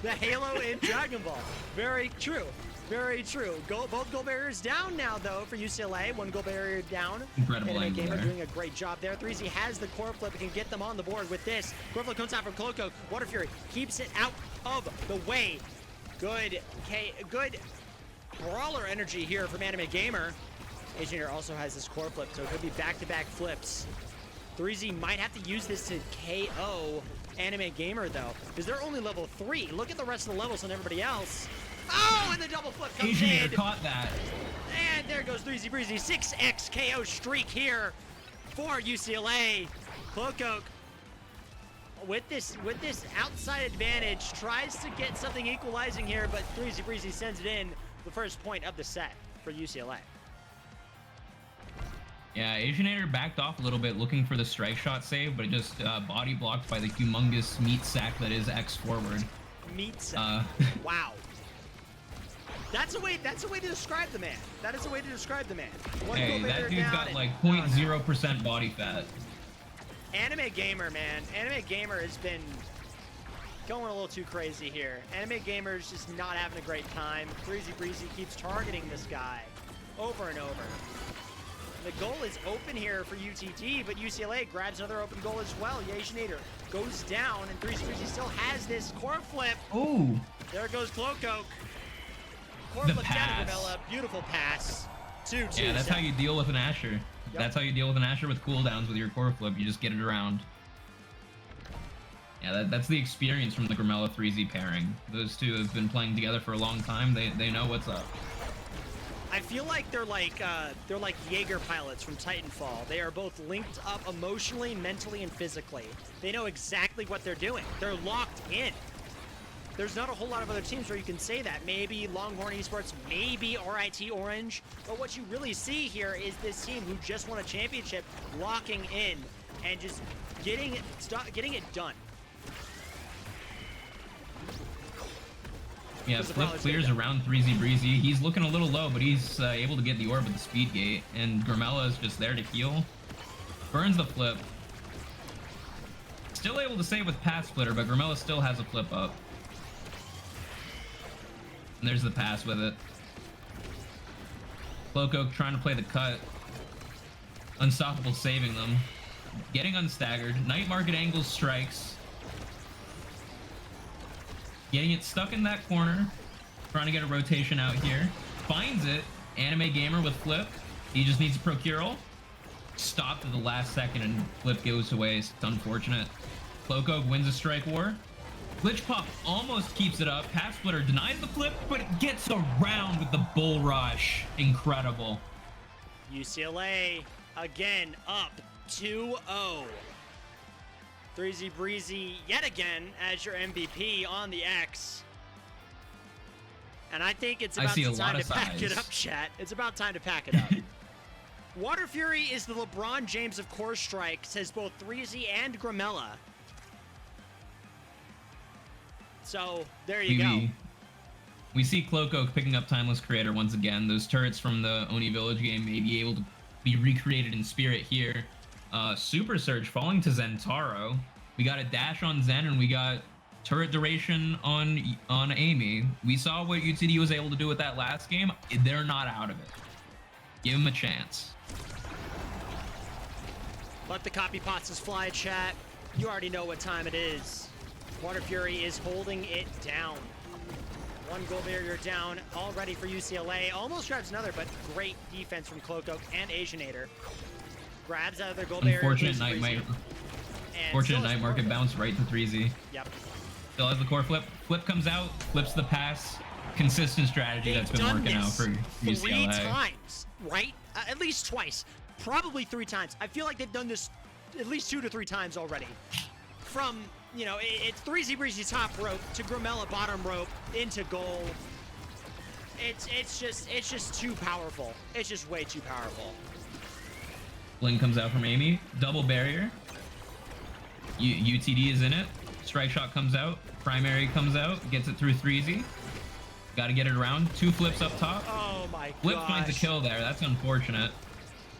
the Halo in Dragon Ball. Very true. Very true. Both goal barriers down now, though, for UCLA. One goal barrier down. Incredible Anime angle Gamer there. doing a great job there. 3Z has the core flip and can get them on the board with this. Core flip comes out from Cloco. Water Fury keeps it out of the way. Good brawler energy here from Anime Gamer. Asianator also has this core flip, so it could be back-to-back flips. 3Z might have to use this to KO Anime Gamer, though, because they're only level 3. Look at the rest of the levels on everybody else. Oh, and the double flip comes Asianator in. caught that. And there goes 3Z Breezy. 6x KO streak here for UCLA. Cloak with this outside advantage tries to get something equalizing here, but 3Z Breezy sends it in the first point of the set for UCLA. Yeah, Asianator backed off a little bit looking for the strike shot save, but it just body blocked by the humongous meat sack that is X forward. Meat sack. Wow. That's a way to describe the man. That is a way to describe the man. Hey, that dude's got like 0.0% body fat. Anime Gamer, man. Anime Gamer has been going a little too crazy here. Anime Gamer's just not having a great time. 3Z Breezy keeps targeting this guy over and over. The goal is open here for UTD, but UCLA grabs another open goal as well. Asianator goes down, and 3Z Breezy still has this core flip. Ooh. There goes Cloak. Core The flip down to pass. Gramella. Beautiful pass. 2-2. Yeah, that's how you deal with an Asher. Yep. That's how you deal with an Asher with cooldowns with your core flip. You just get it around. Yeah, that's the experience from the Gramella 3Z pairing. Those two have been playing together for a long time. They know what's up. I feel like they're like Jaeger pilots from Titanfall. They are both linked up emotionally, mentally, and physically. They know exactly what they're doing. They're locked in. There's not a whole lot of other teams where you can say that. Maybe Longhorn Esports, maybe RIT Orange. But what you really see here is this team who just won a championship locking in and just getting it done. Yeah, Flip clears around 3Z Breezy. He's looking a little low, but he's able to get the orb with the speed gate, and Gramella is just there to heal. Burns the flip. Still able to save with pass splitter, but Gramella still has a flip up. And there's the pass with it. Cloak trying to play the cut. Unstoppable saving them. Getting unstaggered. Night Market angles strikes. Getting it stuck in that corner. Trying to get a rotation out here. Finds it. Anime Gamer with flip. He just needs a procural. Stopped at the last second and flip goes away. It's unfortunate. Cloak wins a strike war. Glitch Pop almost keeps it up. Path Splitter denies the flip, but it gets around with the Bull Rush. Incredible. UCLA again up 2-0. 3Z Breezy yet again as your MVP on the X. And I think it's about time to pack it up, chat. It's about time to pack it up. Water Fury is the LeBron James of Core Strike, says both 3Z and Gramella. So, there you go. We see Cloak picking up Timeless Creator once again. Those turrets from the Oni Village game may be able to be recreated in spirit here. Super Surge falling to Zentaro. We got a dash on Zen, and we got turret duration on Amy. We saw what UTD was able to do with that last game. They're not out of it. Give them a chance. Let the copy pastas fly, chat. You already know what time it is. Water Fury is holding it down. One goal barrier down already for UCLA. Almost grabs another, but great defense from Cloak and Asianator. Grabs out of their goal barrier. Unfortunate night market bounce right to 3Z. Yep. Still has the core flip. Flip comes out, flips the pass. Consistent strategy that's been working out for UCLA. 3 times, right? At least twice. Probably 3 times. I feel like they've done this at least 2 to 3 times already. From, you know, it's 3Z Breezy top rope to Gramella bottom rope into goal. It's just too powerful. It's just way too powerful. Bling comes out from Amy. Double barrier. UTD is in it. Strike shot comes out. Primary comes out. Gets it through 3Z. Got to get it around. 2 flips up top. Oh my god. Flip finds a kill there. That's unfortunate.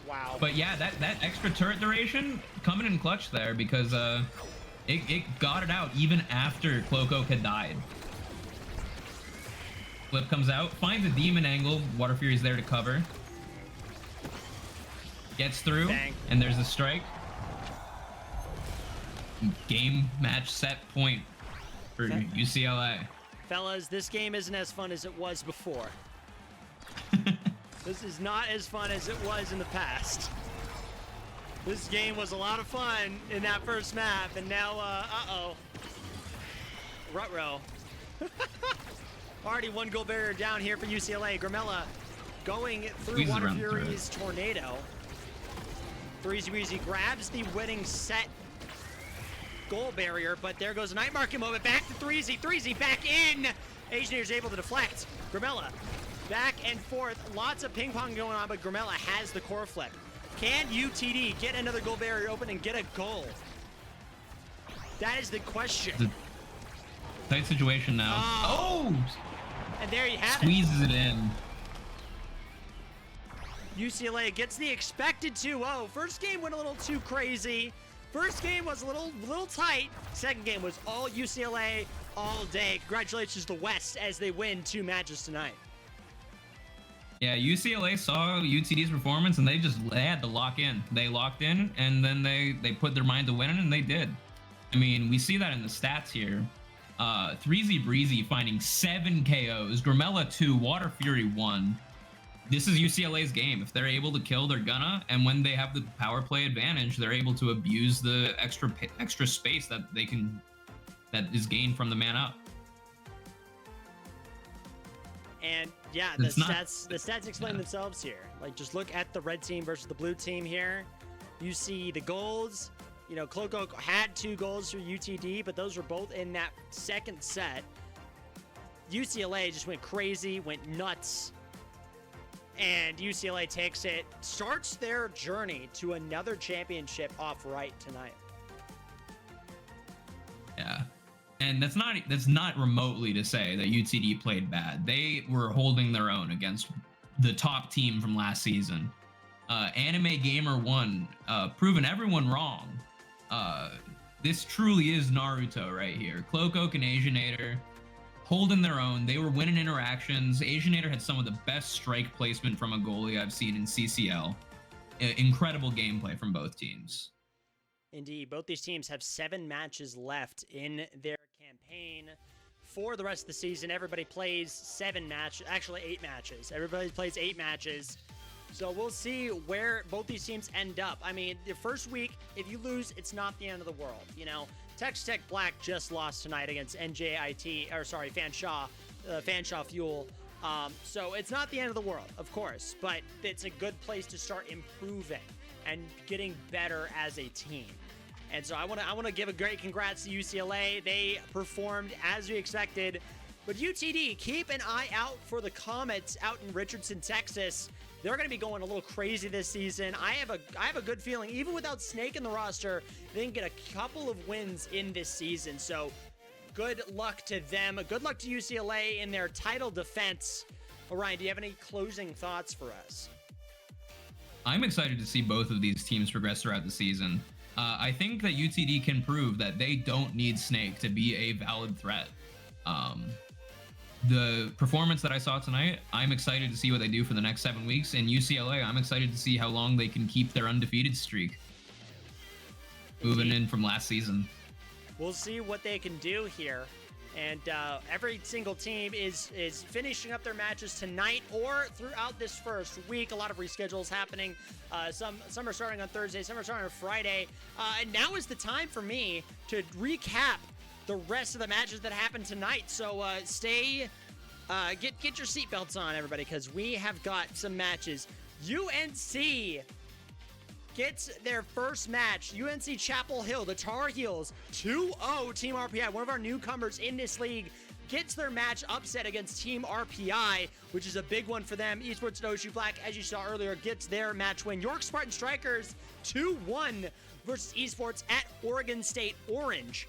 Wow. But yeah, that extra turret duration coming in clutch there because it got it out even after Cloak had died. Flip comes out, finds a demon angle. Water Fury's there to cover. Gets through, Bang. and there's a strike. Game, match, set, point for UCLA. Fellas, this game isn't as fun as it was before. This is not as fun as it was in the past. This game was a lot of fun in that first map, and now, uh-oh. Rutrow. Already one goal barrier down here for UCLA. Grimella going through Squeezes Water around Fury's tornado. Threezy grabs the winning set goal barrier, but there goes a night market moment. Back to Threezy back in. Asianeer's able to deflect. Grimella back and forth. Lots of ping pong going on, but Grimella has the core flip. Can UTD get another goal barrier open and get a goal? That is the question. Tight situation now. Oh! And there you have Squeezes it in. UCLA gets the expected 2-0. First game went a little too crazy. First game was a little tight. Second game was all UCLA all day. Congratulations to the West as they win 2 matches tonight. Yeah, UCLA saw UTD's performance and they had to lock in. They locked in and then they put their mind to winning and they did. I mean, we see that in the stats here. Threezy Breezy finding 7 KOs, Grimella 2, Water Fury 1. This is UCLA's game. If they're able to kill, they're gonna, and when they have the power play advantage, they're able to abuse the extra space that is gained from the man up. And yeah, the stats explain themselves here. Like, just look at the red team versus the blue team here. You see the goals. You know, Cloco had 2 goals for UTD, but those were both in that second set. UCLA just went crazy, went nuts. And UCLA takes it, starts their journey to another championship off right tonight. Yeah. And that's not remotely to say that UTD played bad. They were holding their own against the top team from last season. Anime Gamer 1, proving everyone wrong. This truly is Naruto right here. Cloak and Asianator holding their own. They were winning interactions. Asianator had some of the best strike placement from a goalie I've seen in CCL. Incredible gameplay from both teams. Indeed, both these teams have 7 matches left in their campaign for the rest of the season. Everybody plays 7 matches, actually 8 matches. Everybody plays 8 matches. So we'll see where both these teams end up. I mean, the first week, if you lose, it's not the end of the world. You know, Texas Tech Black just lost tonight against Fanshawe Fuel. So it's not the end of the world, of course, but it's a good place to start improving and getting better as a team. And so I want to give a great congrats to UCLA. They performed as we expected. But UTD, keep an eye out for the Comets out in Richardson, Texas. They're going to be going a little crazy this season. I have a good feeling, even without Snake in the roster, they can get a couple of wins in this season. So good luck to them. Good luck to UCLA in their title defense. Orion, do you have any closing thoughts for us? I'm excited to see both of these teams progress throughout the season. I think that UTD can prove that they don't need Snake to be a valid threat. The performance that I saw tonight, I'm excited to see what they do for the next 7 weeks. And UCLA, I'm excited to see how long they can keep their undefeated streak. Moving in from last season. We'll see what they can do here. And every single team is finishing up their matches tonight or throughout this first week. A lot of reschedules happening. Some are starting on Thursday, some are starting on Friday. And now is the time for me to recap the rest of the matches that happened tonight. So get your seatbelts on, everybody, because we have got some matches. UNC gets their first match. UNC Chapel Hill, the Tar Heels, 2-0 Team RPI, one of our newcomers in this league, gets their match upset against Team RPI, which is a big one for them. Esports Snowshoe Black, as you saw earlier, gets their match win. York Spartan Strikers, 2-1 versus Esports at Oregon State Orange.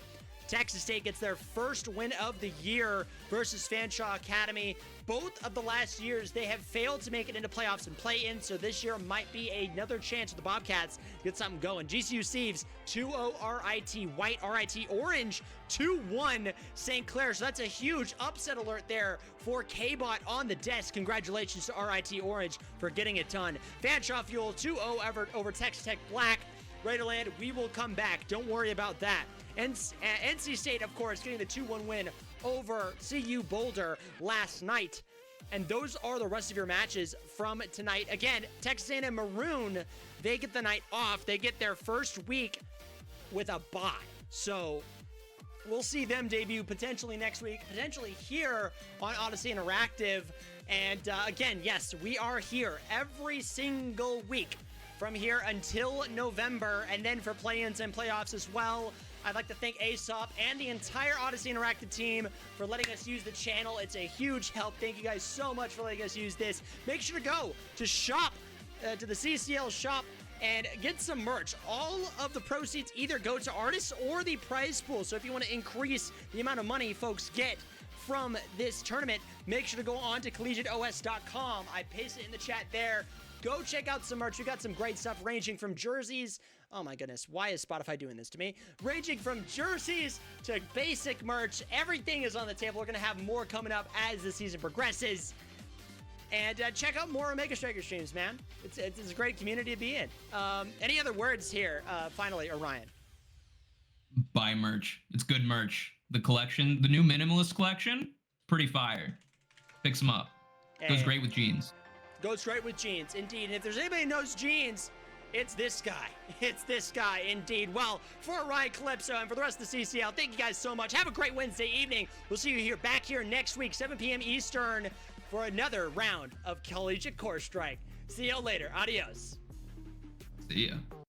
Texas State gets their first win of the year versus Fanshawe Academy. Both of the last years, they have failed to make it into playoffs and play-in, so this year might be another chance for the Bobcats to get something going. GCU Sieves, 2-0 RIT White, RIT Orange, 2-1 St. Clair. So that's a huge upset alert there for K-Bot on the desk. Congratulations to RIT Orange for getting it done. Fanshawe Fuel, 2-0 over Texas Tech Black. Raiderland, we will come back. Don't worry about that. NC State, of course, getting the 2-1 win over CU Boulder last night. And those are the rest of your matches from tonight. Again, Texas A&M Maroon, they get the night off. They get their first week with a bye. So we'll see them debut potentially next week, potentially here on Odyssey Interactive. And again, yes, we are here every single week from here until November, and then for play-ins and playoffs as well. I'd like to thank Aesop and the entire Odyssey Interactive team for letting us use the channel. It's a huge help. Thank you guys so much for letting us use this. Make sure to go to shop, to the CCL shop, and get some merch. All of the proceeds either go to artists or the prize pool. So if you want to increase the amount of money folks get from this tournament, make sure to go on to collegiateos.com. I pasted it in the chat there. Go check out some merch. We got some great stuff ranging from jerseys. Oh my goodness, why is Spotify doing this to me? Ranging from jerseys to basic merch. Everything is on the table. We're going to have more coming up as the season progresses. And check out more Omega Striker streams, man. It's a great community to be in. Any other words here, finally, Orion? Buy merch. It's good merch. The collection, the new Minimalist collection, pretty fire. Picks them up. Goes great with jeans. Goes great with jeans, indeed. And if there's anybody who knows jeans, it's this guy. It's this guy, indeed. Well, for Orion Calypso and for the rest of the CCL, thank you guys so much. Have a great Wednesday evening. We'll see you back here next week, 7 p.m. Eastern, for another round of Collegiate Core Strike. See you later. Adios. See ya.